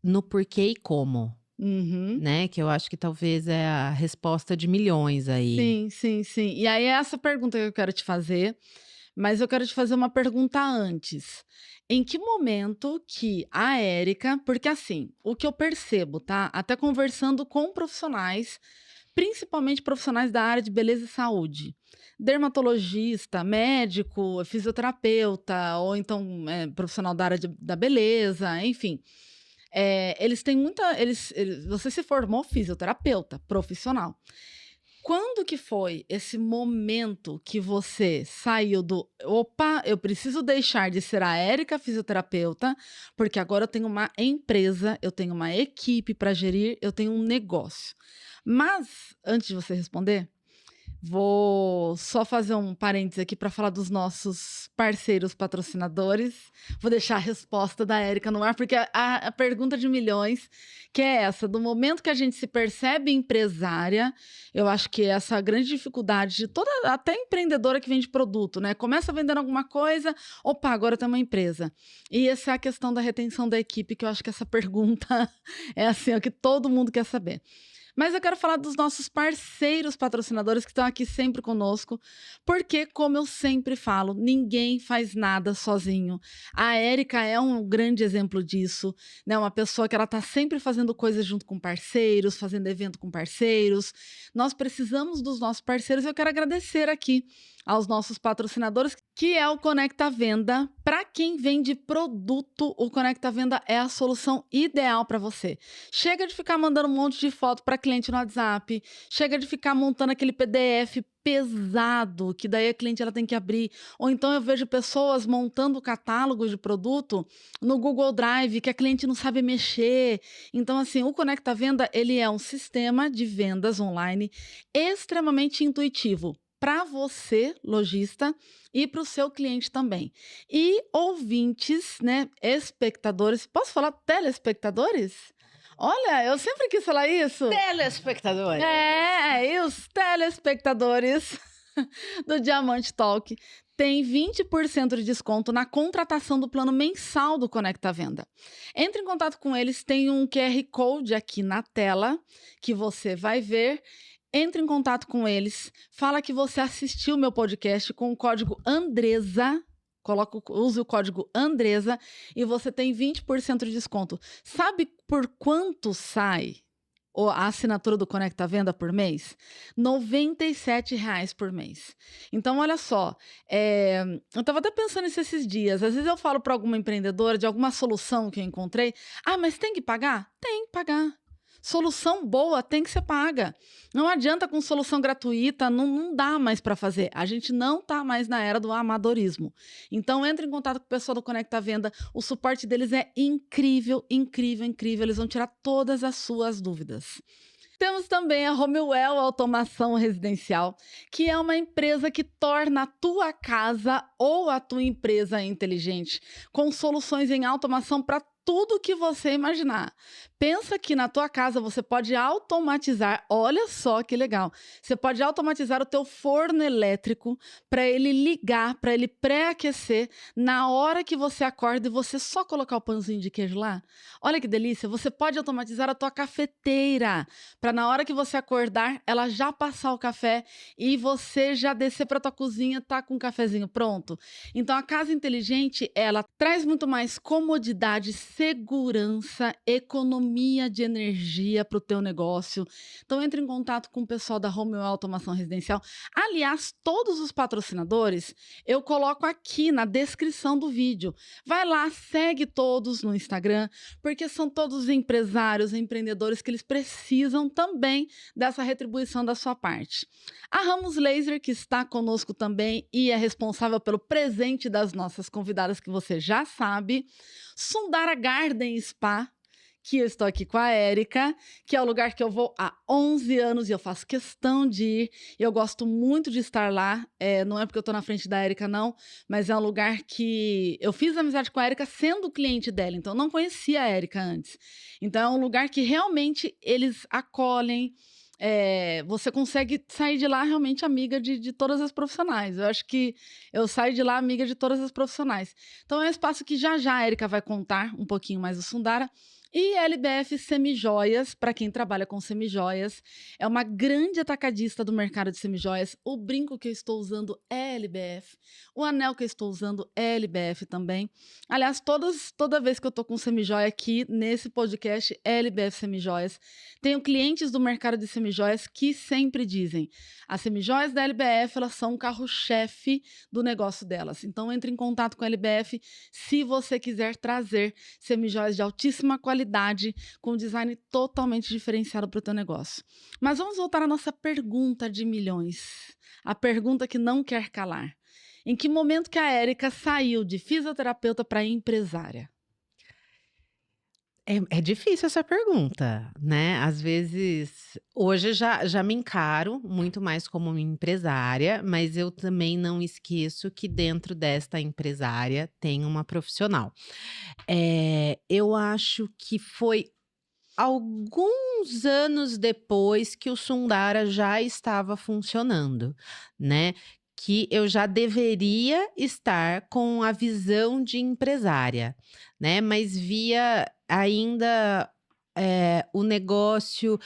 no porquê e como, Uhum. né, que eu acho que talvez é a resposta de milhões aí. Sim, sim, sim. E aí é essa pergunta que eu quero te fazer, mas eu quero te fazer uma pergunta antes. Em que momento que a Érica, porque assim, o que eu percebo, tá? Até conversando com profissionais, principalmente profissionais da área de beleza e saúde, dermatologista, médico, fisioterapeuta, ou então profissional da área da beleza, enfim. Eles têm muita. Você se formou fisioterapeuta profissional. Quando que foi esse momento que você saiu do: "Opa, eu preciso deixar de ser a Érica fisioterapeuta, porque agora eu tenho uma empresa, eu tenho uma equipe para gerir, eu tenho um negócio". Mas, antes de você responder, vou só fazer um parêntese aqui para falar dos nossos parceiros patrocinadores. Vou deixar a resposta da Érica no ar, porque a pergunta de milhões, que é essa, do momento que a gente se percebe empresária, eu acho que essa grande dificuldade de toda, até empreendedora que vende produto, né? Começa vendendo alguma coisa, opa, agora tem uma empresa. E essa é a questão da retenção da equipe, que eu acho que essa pergunta é assim, é o que todo mundo quer saber. Mas eu quero falar dos nossos parceiros patrocinadores que estão aqui sempre conosco, porque, como eu sempre falo, ninguém faz nada sozinho. A Érica é um grande exemplo disso, né? Uma pessoa que ela está sempre fazendo coisas junto com parceiros, fazendo evento com parceiros. Nós precisamos dos nossos parceiros e eu quero agradecer aqui aos nossos patrocinadores, que é o Conecta Venda. Para quem vende produto, o Conecta Venda é a solução ideal para você. Chega de ficar mandando um monte de foto para cliente no WhatsApp, chega de ficar montando aquele PDF pesado, que daí a cliente ela tem que abrir, ou então eu vejo pessoas montando catálogos de produto no Google Drive que a cliente não sabe mexer. Então assim, o Conecta Venda, ele é um sistema de vendas online extremamente intuitivo para você, lojista, e para o seu cliente também. E ouvintes, né, espectadores, posso falar telespectadores? Olha, eu sempre quis falar isso. Telespectadores. E os telespectadores do Diamante Talk têm 20% de desconto na contratação do plano mensal do Conecta Venda. Entre em contato com eles, tem um QR Code aqui na tela que você vai ver. Entre em contato com eles, fala que você assistiu o meu podcast com o código Andresa. Use o código Andresa e você tem 20% de desconto. Sabe por quanto sai a assinatura do Conecta Venda por mês? R$ 97 por mês. Então, olha só, eu estava até pensando nisso esses dias. Às vezes eu falo para alguma empreendedora de alguma solução que eu encontrei. Ah, mas tem que pagar? Tem que pagar. Solução boa tem que ser paga. Não adianta com solução gratuita, não dá mais para fazer. A gente não está mais na era do amadorismo. Então, entre em contato com o pessoal do Conecta Venda. O suporte deles é incrível, incrível, incrível. Eles vão tirar todas as suas dúvidas. Temos também a Homeowell Automação Residencial, que é uma empresa que torna a tua casa ou a tua empresa inteligente, com soluções em automação para tudo que você imaginar. Pensa que na tua casa você pode automatizar, olha só que legal. Você pode automatizar o teu forno elétrico para ele ligar, para ele pré-aquecer na hora que você acorda e você só colocar o pãozinho de queijo lá. Olha que delícia, você pode automatizar a tua cafeteira, para na hora que você acordar, ela já passar o café e você já descer para tua cozinha, tá com o cafezinho pronto. Então a casa inteligente, ela traz muito mais comodidade, segurança, economia de energia para o teu negócio. Então entre em contato com o pessoal da Home Automação Residencial. Aliás, todos os patrocinadores eu coloco aqui na descrição do vídeo. Vai lá, segue todos no Instagram, porque são todos empresários, empreendedores que eles precisam também dessa retribuição da sua parte. A Ramos Laser, que está conosco também e é responsável pelo presente das nossas convidadas, que você já sabe. Sundara Garden Spa, que eu estou aqui com a Érica, que é o lugar que eu vou há 11 anos e eu faço questão de ir. Eu gosto muito de estar lá. Não é porque eu estou na frente da Érica, não, mas é um lugar que eu fiz amizade com a Érica sendo cliente dela, então eu não conhecia a Érica antes. Então é um lugar que realmente eles acolhem. Você consegue sair de lá realmente amiga de todas as profissionais. Eu acho que eu saio de lá amiga de todas as profissionais. Então é um espaço que já já a Érica vai contar um pouquinho mais do Sundara. E LBF Semijoias, para quem trabalha com semijoias, é uma grande atacadista do mercado de semijoias. O brinco que eu estou usando é LBF, o anel que eu estou usando é LBF também. Aliás, toda vez que eu estou com semijoia aqui nesse podcast é LBF Semijoias. Tenho clientes do mercado de semijoias que sempre dizem: as semijoias da LBF, elas são o carro-chefe do negócio delas. Então entre em contato com a LBF se você quiser trazer semijoias de altíssima qualidade, com design totalmente diferenciado para o teu negócio. Mas vamos voltar à nossa pergunta de milhões. A pergunta que não quer calar. Em que momento que a Érica saiu de fisioterapeuta para empresária? É difícil essa pergunta, né? Às vezes, hoje já me encaro muito mais como uma empresária, mas eu também não esqueço que dentro desta empresária tem uma profissional. Eu acho que foi alguns anos depois que o Sundara já estava funcionando, né, que eu já deveria estar com a visão de empresária, né, mas via ainda, o negócio,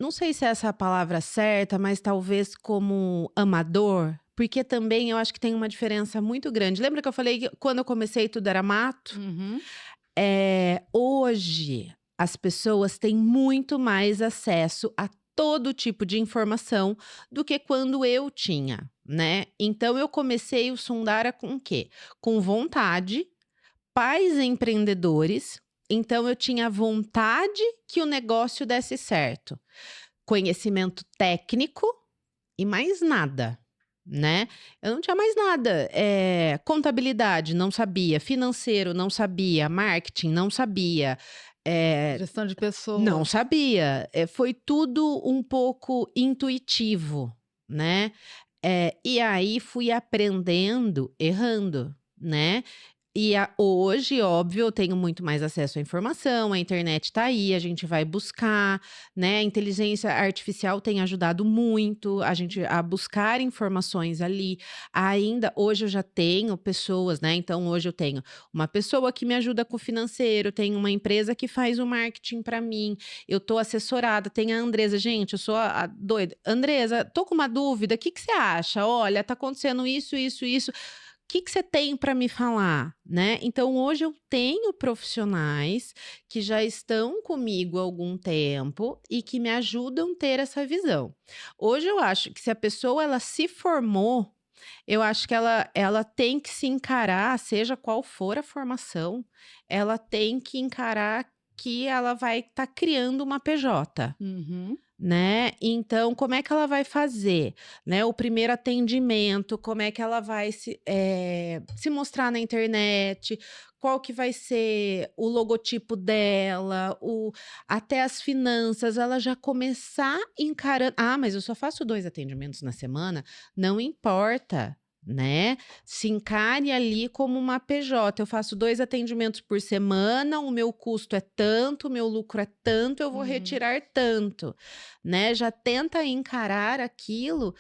não sei se é essa a palavra certa, mas talvez como amador, porque também eu acho que tem uma diferença muito grande. Lembra que eu falei que quando eu comecei tudo era mato? Uhum. Hoje, as pessoas têm muito mais acesso a todo tipo de informação do que quando eu tinha, né. Então eu comecei o Sundara com o quê? Com vontade, pais empreendedores, então eu tinha vontade que o negócio desse certo, conhecimento técnico e mais nada, né. Eu não tinha mais nada, contabilidade, não sabia, financeiro, não sabia, marketing, não sabia, eh, Gestão de não pessoas. sabia. Foi tudo um pouco intuitivo, né. E aí fui aprendendo errando, né. Hoje, óbvio, eu tenho muito mais acesso à informação, a internet tá aí, a gente vai buscar, né, a inteligência artificial tem ajudado muito a gente a buscar informações ali. Ainda hoje eu já tenho pessoas, né, então hoje eu tenho uma pessoa que me ajuda com o financeiro, tenho uma empresa que faz o marketing para mim, eu tô assessorada, tem a Andresa, gente, eu sou a doida: "Andresa, tô com uma dúvida, o que que você acha? Olha, tá acontecendo isso, isso, isso, que você tem para me falar, né?" Então hoje eu tenho profissionais que já estão comigo há algum tempo e que me ajudam a ter essa visão. Hoje eu acho que se a pessoa ela se formou, eu acho que ela tem que se encarar, seja qual for a formação, ela tem que encarar que ela vai estar criando uma PJ. Uhum. Né, então como é que ela vai fazer, né, o primeiro atendimento, como é que ela vai se mostrar na internet, qual que vai ser o logotipo dela, até as finanças, ela já começar encarando: "Ah, mas eu só faço 2 atendimentos na semana", não importa, né? Se encare ali como uma PJ. Eu faço 2 atendimentos por semana, o meu custo é tanto, o meu lucro é tanto, eu vou Uhum. retirar tanto, né? Já tenta encarar aquilo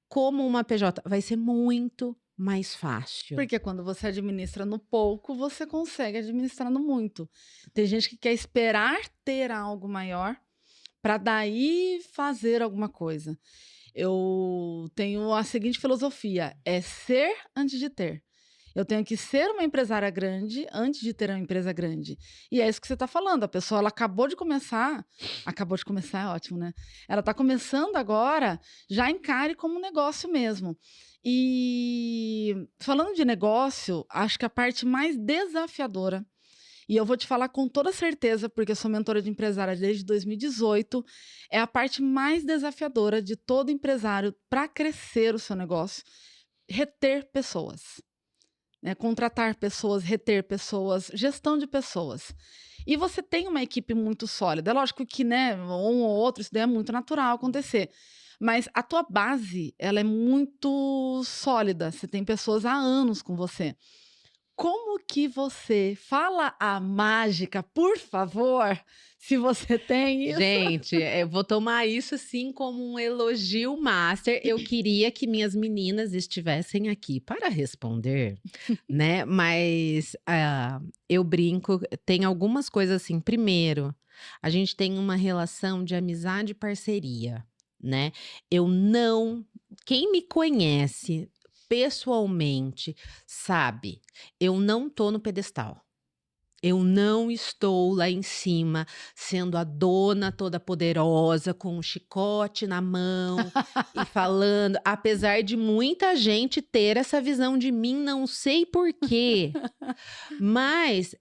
como uma PJ. Vai ser muito mais fácil. Porque quando você administra no pouco, você consegue administrar no muito. Tem gente que quer esperar ter algo maior para daí fazer alguma coisa. Eu tenho a seguinte filosofia: é ser antes de ter. Eu tenho que ser uma empresária grande antes de ter uma empresa grande. E é isso que você está falando. A pessoa ela acabou de começar é ótimo, né? Ela está começando agora, já encare como um negócio mesmo. E falando de negócio, acho que a parte mais desafiadora, e eu vou te falar com toda certeza, porque eu sou mentora de empresária desde 2018, é a parte mais desafiadora de todo empresário para crescer o seu negócio, reter pessoas, né? Contratar pessoas, reter pessoas, gestão de pessoas. E você tem uma equipe muito sólida. É lógico que, né, um ou outro, isso daí é muito natural acontecer. Mas a tua base, ela é muito sólida. Você tem pessoas há anos com você. Como que você fala a mágica, por favor, se você tem isso? Gente, eu vou tomar isso assim como um elogio master. Eu queria que minhas meninas estivessem aqui para responder, né? Mas eu brinco, tem algumas coisas assim. Primeiro, a gente tem uma relação de amizade e parceria, né? Eu não. Quem me conhece pessoalmente sabe, eu não tô no pedestal. Eu não estou lá em cima, sendo a dona toda poderosa, com um chicote na mão e falando, apesar de muita gente ter essa visão de mim, não sei por quê. Mas,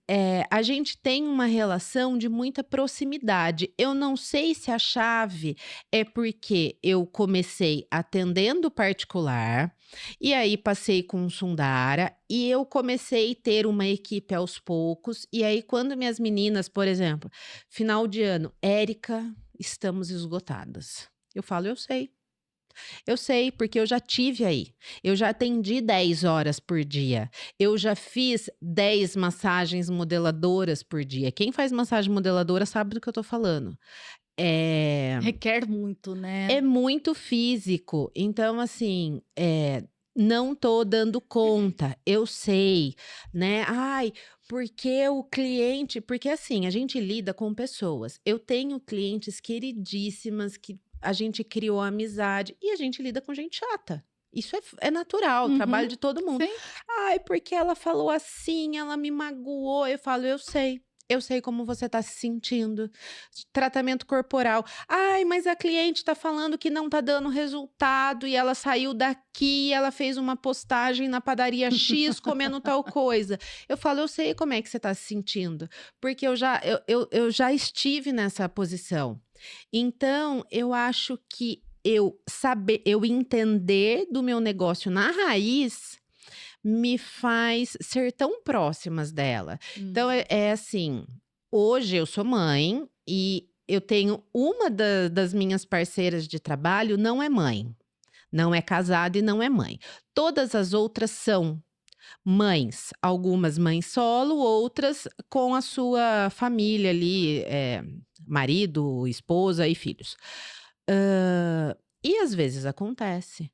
a gente tem uma relação de muita proximidade. Eu não sei se a chave é porque eu comecei atendendo particular, e aí passei com um Sundara, e eu comecei a ter uma equipe aos poucos, e aí quando minhas meninas, por exemplo, final de ano: "Érica, estamos esgotadas". Eu falo: eu sei, porque eu já tive aí. Eu já atendi 10 horas por dia. Eu já fiz 10 massagens modeladoras por dia. Quem faz massagem modeladora sabe do que eu tô falando. Eh, Requer muito, né? é muito físico. Então, assim, não tô dando conta. Eu sei, né? Ai, porque o cliente. Porque, assim, a gente lida com pessoas. Eu tenho clientes queridíssimas que a gente criou amizade e a gente lida com gente chata. Isso é natural, Uhum. trabalho de todo mundo. Sim. Ai, porque ela falou assim, ela me magoou. Eu falo, eu sei. Eu sei como você tá se sentindo. Tratamento corporal. Ai, mas a cliente tá falando que não tá dando resultado e ela saiu daqui, ela fez uma postagem na padaria X comendo tal coisa. Eu falo, eu sei como é que você tá se sentindo, porque eu já estive nessa posição. Então, eu acho que eu entender do meu negócio na raiz me faz ser tão próximas dela. Então Uhum. é assim, hoje eu sou mãe e eu tenho uma das minhas parceiras de trabalho não é mãe, não é casada e não é mãe. Todas as outras são mães, algumas mães solo, outras com a sua família ali, marido, esposa e filhos. E às vezes acontece.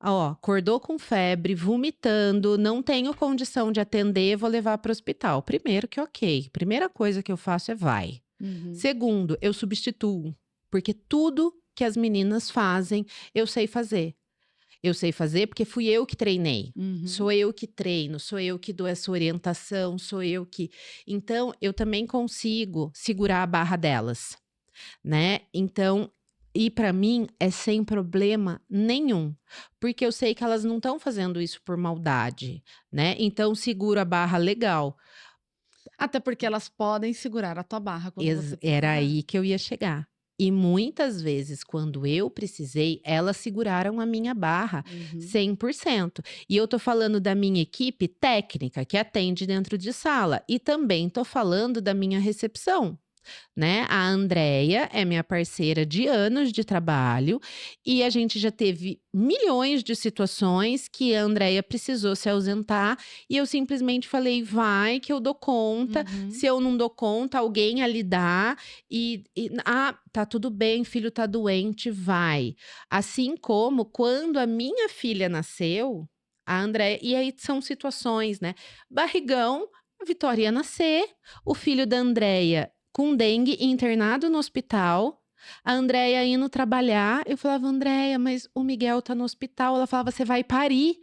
Ó, acordou com febre, vomitando, não tenho condição de atender, vou levar para o hospital. Primeiro que ok, primeira coisa que eu faço é vai. Uhum. Segundo, eu substituo, porque tudo que as meninas fazem, eu sei fazer. Eu sei fazer porque fui eu que treinei. Uhum. Sou eu que treino, sou eu que dou essa orientação, sou eu que. Então, eu também consigo segurar a barra delas, né. Então, e para mim é sem problema nenhum, porque eu sei que elas não estão fazendo isso por maldade, né, então seguro a barra legal. Até porque elas podem segurar a tua barra quando você Era precisar. aí que eu ia chegar. E muitas vezes, quando eu precisei, elas seguraram a minha barra Uhum. 100%. E eu tô falando da minha equipe técnica, que atende dentro de sala, e também tô falando da minha recepção. né. A Andréia é minha parceira de anos de trabalho e a gente já teve milhões de situações que a Andréia precisou se ausentar e eu simplesmente falei: "Vai que eu dou conta, Uhum. se eu não dou conta, alguém ali dá "Ah, tá tudo bem, filho tá doente, vai". Assim como quando a minha filha nasceu, a Andréia e aí são situações, né, barrigão, a Vitória ia nascer, o filho da Andréia com dengue internado no hospital, a Andréia indo trabalhar, eu falava: "Andréia, mas o Miguel tá no hospital", ela falava: "Você vai parir".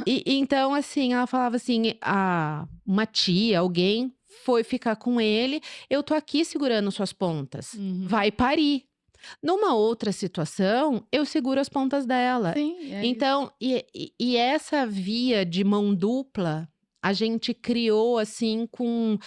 Então, assim, ela falava assim, uma tia, alguém foi ficar com ele, "Eu tô aqui segurando suas pontas, Uhum. vai parir". Numa outra situação, eu seguro as pontas dela. Sim, é isso. Então, e essa via de mão dupla, a gente criou, assim, com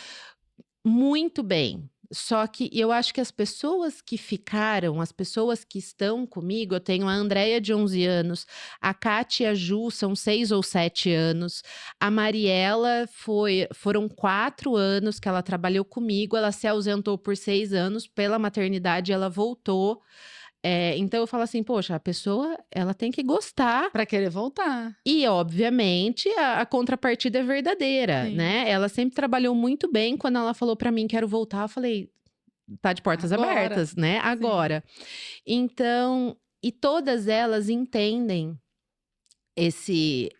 muito bem. Só que eu acho que as pessoas que ficaram, as pessoas que estão comigo, eu tenho a Andréia de 11 anos, a Kátia e a Ju são 6 ou 7 anos, a Mariela foram 4 anos que ela trabalhou comigo, ela se ausentou por 6 anos pela maternidade, ela voltou. Então eu falo assim: "Poxa, a pessoa ela tem que gostar Pra querer voltar. e, obviamente, a contrapartida é verdadeira, Sim. né. Ela sempre trabalhou muito bem, quando ela falou pra mim: "Quero voltar", eu falei: "Tá de portas Agora. abertas, né, Sim. agora". Então e todas elas entendem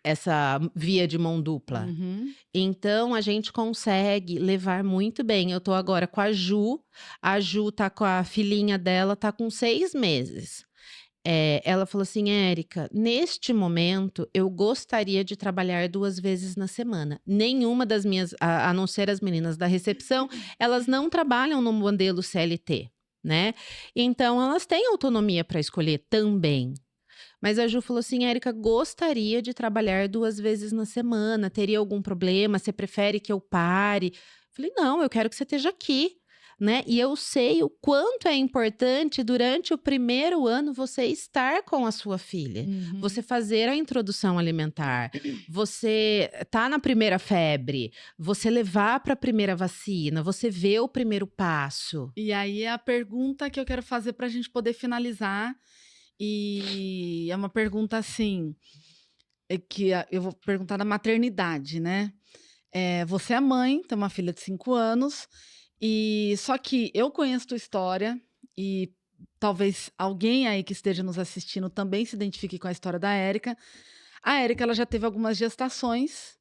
essa via de mão dupla. Uhum. Então a gente consegue levar muito bem. Eu tô agora com a Ju tá com a filhinha dela, tá com 6 meses. Ela falou assim: "Érica, neste momento eu gostaria de trabalhar 2 vezes na semana". Nenhuma das minhas a não ser as meninas da recepção, elas não trabalham no modelo CLT, né. Então elas têm autonomia para escolher também. Mas a Ju falou assim: "Érica, gostaria de trabalhar 2 vezes na semana, teria algum problema? Você prefere que eu pare?" Falei: "Não, eu quero que você esteja aqui", né. E eu sei o quanto é importante durante o primeiro ano você estar com a sua filha, você Uhum. fazer a introdução alimentar, você tá na primeira febre, você levar para a primeira vacina, você ver o primeiro passo. E aí é a pergunta que eu quero fazer para a gente poder finalizar, e é uma pergunta assim, eu vou perguntar da maternidade, né. Você é mãe, tem uma filha de 5 anos, e só que eu conheço tua história e talvez alguém aí que esteja nos assistindo também se identifique com a história da Érica. A Érica, ela já teve algumas gestações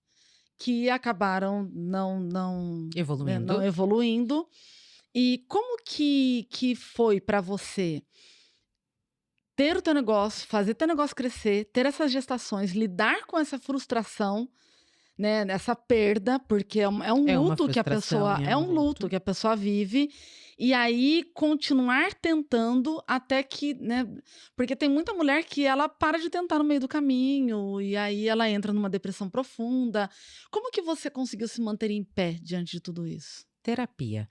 que acabaram não Evoluindo. evoluindo. E como que foi para você ter o teu negócio, fazer teu negócio crescer, ter essas gestações, lidar com essa frustração, né, nessa perda, porque É uma é um luto luto. que a pessoa vive, e aí continuar tentando até que, né, porque tem muita mulher que ela para de tentar no meio do caminho, e aí ela entra numa depressão profunda. Como que você conseguiu se manter em pé diante de tudo isso? Terapia.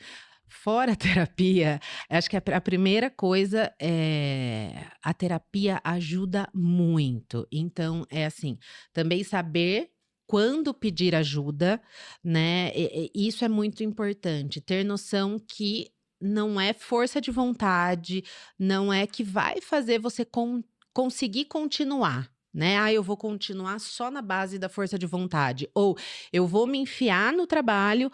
Fora a terapia, acho que a primeira coisa, a terapia ajuda muito. Então, é assim, também saber quando pedir ajuda, né, isso é muito importante, ter noção que não é força de vontade, não é que vai fazer você conseguir continuar, né. "Ah, eu vou continuar só na base da força de vontade", ou "Eu vou me enfiar no trabalho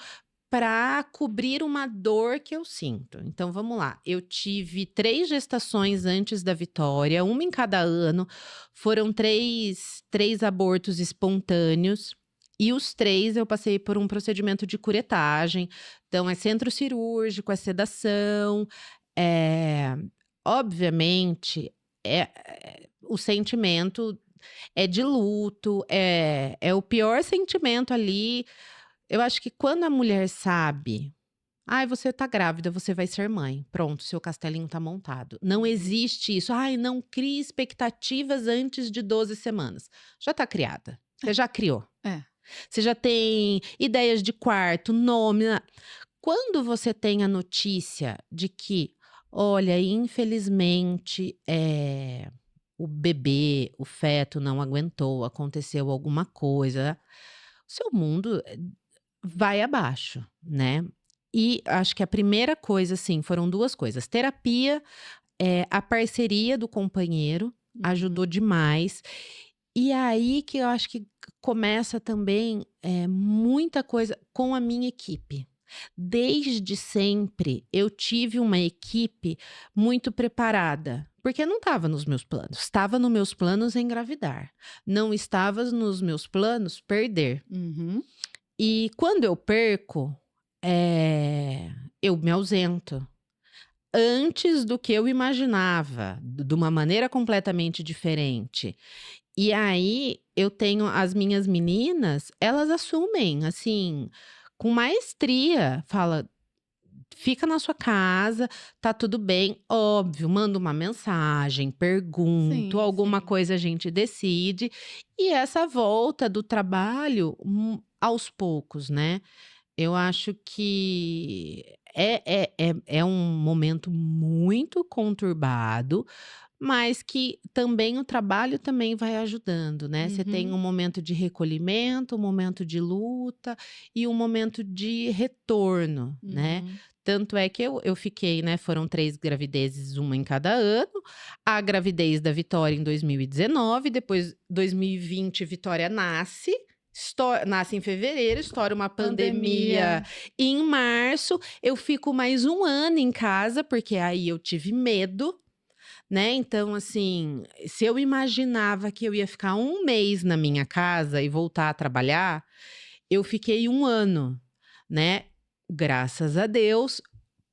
para cobrir uma dor que eu sinto". Então vamos lá, eu tive 3 gestações antes da Vitória, uma em cada ano, foram três abortos espontâneos, e os 3 eu passei por um procedimento de curetagem, então é centro cirúrgico, é sedação, eh, obviamente, o sentimento é de luto, é o pior sentimento ali. Eu acho que quando a mulher sabe: "Ai, você tá grávida, você vai ser mãe", pronto, seu castelinho tá montado. Não Uhum. existe isso: "Ai, não crie expectativas antes de 12 semanas". Já tá criada, você já criou. É. Você já tem ideias de quarto, nome, quando você tem a notícia de que: "Olha, infelizmente, o bebê, o feto não aguentou, aconteceu alguma coisa", o seu mundo vai abaixo, né. E acho que a primeira coisa, assim, foram 2 coisas: terapia, a parceria do companheiro Uhum. ajudou demais. E aí que eu acho que começa também, muita coisa com a minha equipe. Desde sempre eu tive uma equipe muito preparada, porque não estava nos meus planos. Estava nos meus planos engravidar, não estava nos meus planos perder. Uhum. E quando eu perco, eu me ausento. Antes do que eu imaginava, de uma maneira completamente diferente. E aí, eu tenho as minhas meninas, elas assumem, assim, com maestria, fala: "Fica na sua casa, tá tudo bem". Óbvio, mando uma mensagem, pergunto, Sim, alguma sim. coisa a gente decide, e essa volta do trabalho, aos poucos, né. Eu acho que é um momento muito conturbado, mas que também o trabalho também vai ajudando, né. Você tem Uhum. um momento de recolhimento, um momento de luta e um momento de retorno, né. Uhum. Tanto é que eu fiquei, né, foram 3 gravidezes, uma em cada ano. A gravidez da Vitória em 2019, depois 2020 Vitória nasce em fevereiro, estoura uma Pandemia. pandemia em março, eu fico mais um ano em casa, porque aí eu tive medo, né, então assim, se eu imaginava que eu ia ficar um mês na minha casa e voltar a trabalhar, eu fiquei um ano, né. Graças a Deus,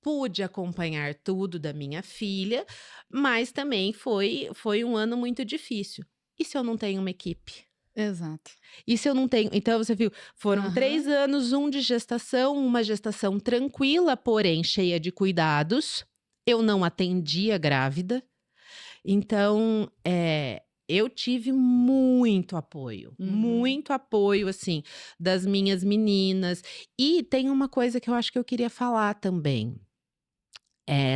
pude acompanhar tudo da minha filha, mas também foi um ano muito difícil. E se eu não tenho uma equipe? Exato. E se eu não tenho, então você viu, foram Aham. 3 anos, um de gestação, uma gestação tranquila, porém cheia de cuidados. Eu não atendia grávida, então, eu tive Uhum. muito apoio, assim, das minhas meninas. E tem uma coisa que eu acho que eu queria falar também.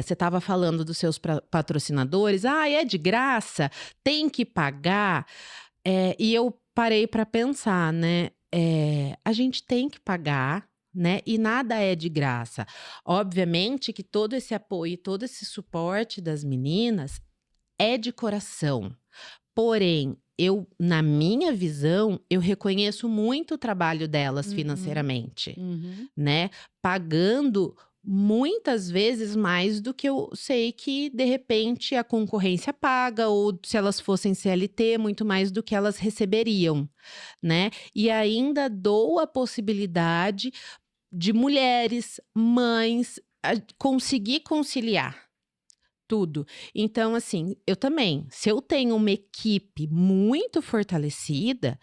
Você estava falando dos seus patrocinadores: "Ah, é de graça? Tem que pagar?". E eu parei para pensar, né, a gente tem que pagar, né, e nada é de graça. Obviamente que todo esse apoio e todo esse suporte das meninas é de coração, porém, na minha visão, eu reconheço muito o trabalho delas Uhum. financeiramente, Uhum. né, pagando muitas vezes mais do que eu sei que, de repente, a concorrência paga, ou se elas fossem CLT, muito mais do que elas receberiam, né. E ainda dou a possibilidade de mulheres, mães, conseguir conciliar tudo. Então, assim, eu também, se eu tenho uma equipe muito fortalecida,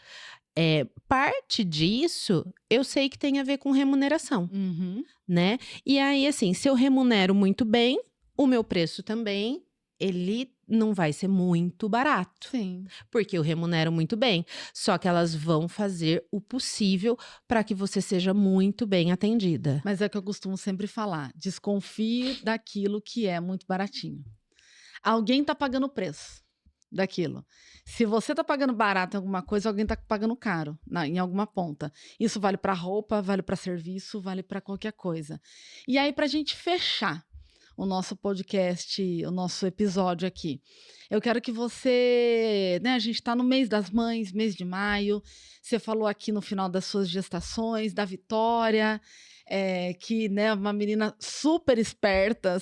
parte disso eu sei que tem a ver com remuneração, Uhum. né. E aí, assim, se eu remunero muito bem, o meu preço também, ele não vai ser muito barato, Sim. porque eu remunero muito bem. Só que elas vão fazer o possível para que você seja muito bem atendida. Mas é o que eu costumo sempre falar: desconfie daquilo que é muito baratinho. Alguém tá pagando o preço daquilo. Se você tá pagando barato em alguma coisa, alguém tá pagando caro em alguma ponta. Isso vale para roupa, vale para serviço, vale para qualquer coisa. E aí, para a gente fechar o nosso podcast, o nosso episódio aqui, eu quero que você, né, a gente está no mês das mães, mês de maio. Você falou aqui no final das suas gestações, da Vitória, que, né, uma menina super esperta,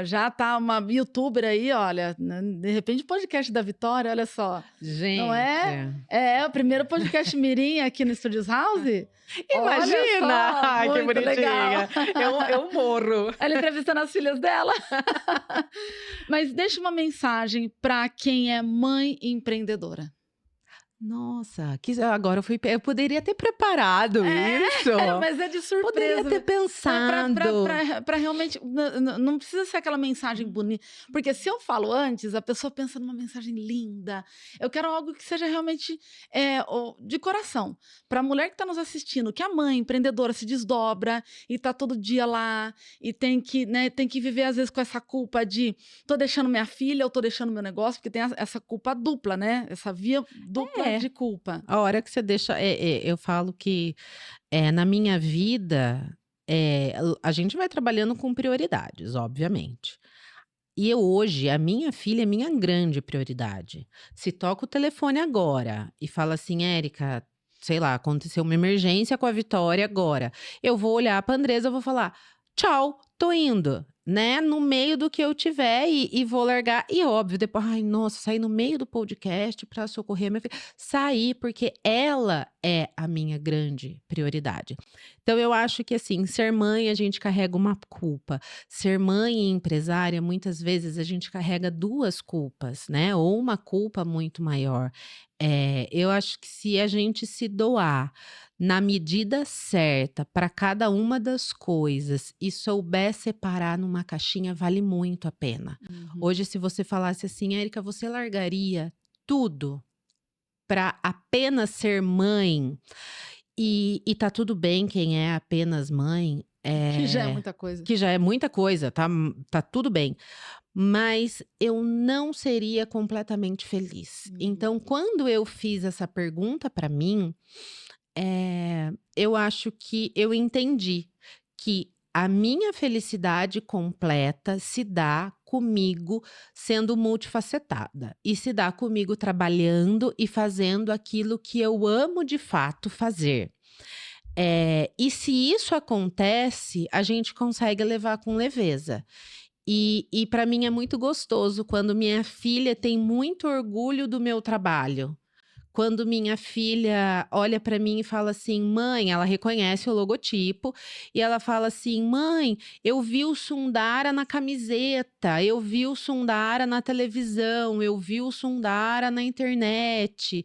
já tá uma youtuber aí, olha, né, de repente podcast da Vitória, olha só, não é? Gente, É, o primeiro podcast mirim aqui no Studios House? Olha imagina! só, Ai, que muito legal. bonitinha. Eu morro. Ela entrevistando as filhas dela. Mas deixa uma mensagem para quem é mãe empreendedora. Nossa, agora eu poderia ter preparado É, isso. mas é de Poderia ter surpresa, pensado. pra realmente não precisa ser aquela mensagem bonita, porque se eu falo antes, a pessoa pensa numa mensagem linda. Eu quero algo que seja realmente, de coração. Pra mulher que tá nos assistindo, que a mãe empreendedora se desdobra e tá todo dia lá, e tem que, né, tem que viver às vezes com essa culpa de: "Tô deixando minha filha ou tô deixando meu negócio", porque tem essa culpa dupla, né, essa via dupla É, de culpa. a hora que você deixa, eu falo que, na minha vida, a gente vai trabalhando com prioridades, obviamente. E eu hoje, a minha filha é minha grande prioridade. Se toca o telefone agora e fala assim: "Érica, sei lá, aconteceu uma emergência com a Vitória agora", eu vou olhar pra Andresa, eu vou falar: "Tchau, tô indo", né, no meio do que eu tiver e vou largar e óbvio depois: "Ai, nossa, saí no meio do podcast pra socorrer a minha filha", saí, porque ela é a minha grande prioridade. Então eu acho que, assim, ser mãe a gente carrega uma culpa, ser mãe e empresária, muitas vezes a gente carrega 2 culpas, né, ou uma culpa muito maior. Eu acho que se a gente se doar na medida certa para cada uma das coisas e souber separar numa caixinha, vale muito a pena. Uhum. Hoje, se você falasse assim: "Érica, você largaria tudo para apenas ser mãe?" E tá tudo bem quem é apenas mãe, Que já é muita coisa. que já é muita coisa, tá tudo bem, mas eu não seria completamente feliz. Uhum. Então, quando eu fiz essa pergunta pra mim, eu acho que eu entendi que a minha felicidade completa se dá comigo sendo multifacetada e se dá comigo trabalhando e fazendo aquilo que eu amo de fato fazer. E se isso acontece, a gente consegue levar com leveza. E para mim é muito gostoso quando minha filha tem muito orgulho do meu trabalho. Quando minha filha olha para mim e fala assim: "Mãe", ela reconhece o logotipo e ela fala assim: "Mãe, eu vi o Sundara na camiseta, eu vi o Sundara na televisão, eu vi o Sundara na internet".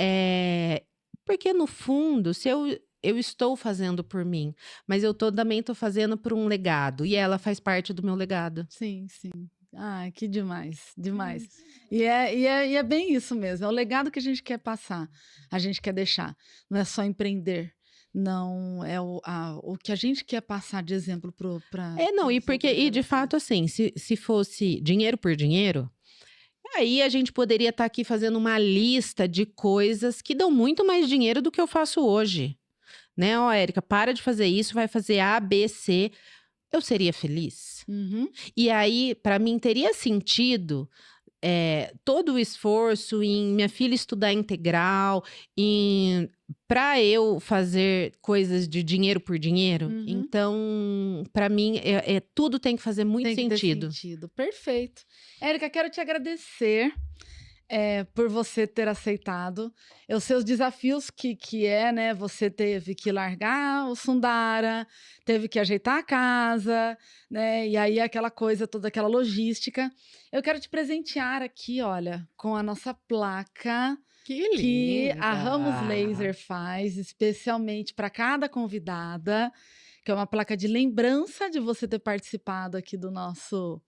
Eh, Porque no fundo, se eu estou fazendo por mim, mas eu também estou fazendo por um legado, e ela faz parte do meu legado. Sim, sim. Ai, que demais, demais. Isso. E é bem isso mesmo, é o legado que a gente quer passar, a gente quer deixar. Não é só empreender, não é o que a gente quer passar de exemplo para Não, e as porque outras e de gerações. fato, assim, se fosse dinheiro por dinheiro, aí a gente poderia estar aqui fazendo uma lista de coisas que dão muito mais dinheiro do que eu faço hoje, né. "Ó, Érica, para de fazer isso, vai fazer A, B, C", eu seria feliz? Uhum. E aí, para mim, teria sentido todo o esforço em minha filha estudar integral, em para eu fazer coisas de dinheiro por dinheiro? Uhum. Então, para mim, tudo tem que fazer muito Tem que ter sentido. sentido, perfeito. Érica, quero te agradecer, por você ter aceitado. Os seus desafios que é, né, você teve que largar o Sundara, teve que ajeitar a casa, né, e aí aquela coisa toda, aquela logística. Eu quero te presentear aqui, olha, com a nossa placa Que que a Ramos linda! Laser faz especialmente para cada convidada, que é uma placa de lembrança de você ter participado aqui do nosso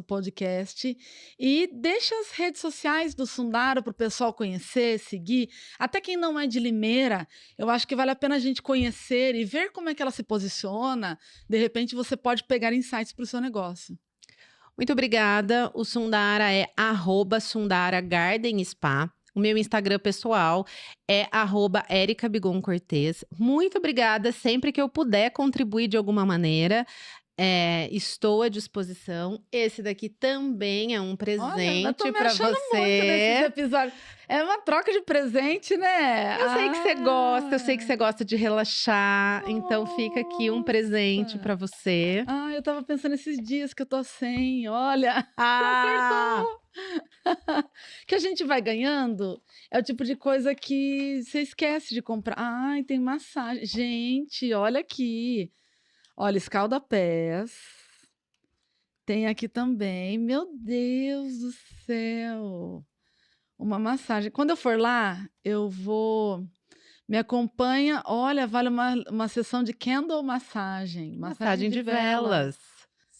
podcast. E deixa as redes sociais do Sundaro para o pessoal conhecer, seguir. Até quem não é de Limeira, eu acho que vale a pena a gente conhecer e ver como é que ela se posiciona. De repente, você pode pegar insights para o seu negócio. Muito obrigada. O Sundara é @Sundara Garden Spa. O meu Instagram pessoal é @Erica Bigon Cortez. Muito obrigada. Sempre que eu puder contribuir de alguma maneira, estou à disposição. Esse daqui também é um Olha, eu tô presente me para achando muito nesses você. episódios. É uma troca de presente, né? Eu sei que você gosta, eu sei que Ah, você gosta de relaxar, então fica aqui um presente nossa! para você. Ah, eu estava pensando esses dias que eu tô sem, olha, você Ah! acertou. Que a gente vai ganhando, é o tipo de coisa que você esquece de comprar. Ai, tem massagem. Gente, olha aqui. Olha, escalda-pés. Tem aqui também. Meu Deus do céu. Uma massagem. Quando eu for lá, eu vou. Me acompanha. Olha, vale uma sessão de candle massagem. Massagem Massagem de de velas. velas.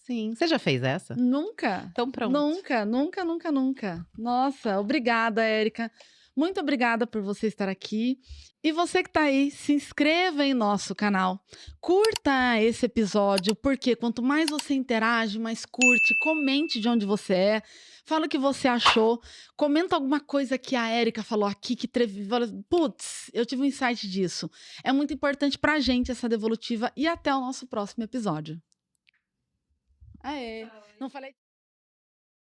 Sim. Você já fez essa? Nunca, Então pronto. nunca, nunca, nunca, nunca. Nossa, obrigada, Érica. Muito obrigada por você estar aqui. E você que está aí, se inscreva em nosso canal. Curta esse episódio, porque quanto mais você interage, mais curte, comente de onde você é, fala o que você achou, comenta alguma coisa que a Érica falou aqui, que teve, putz, eu tive um insight disso. É muito importante pra gente essa devolutiva e até o nosso próximo episódio. Aê, não falei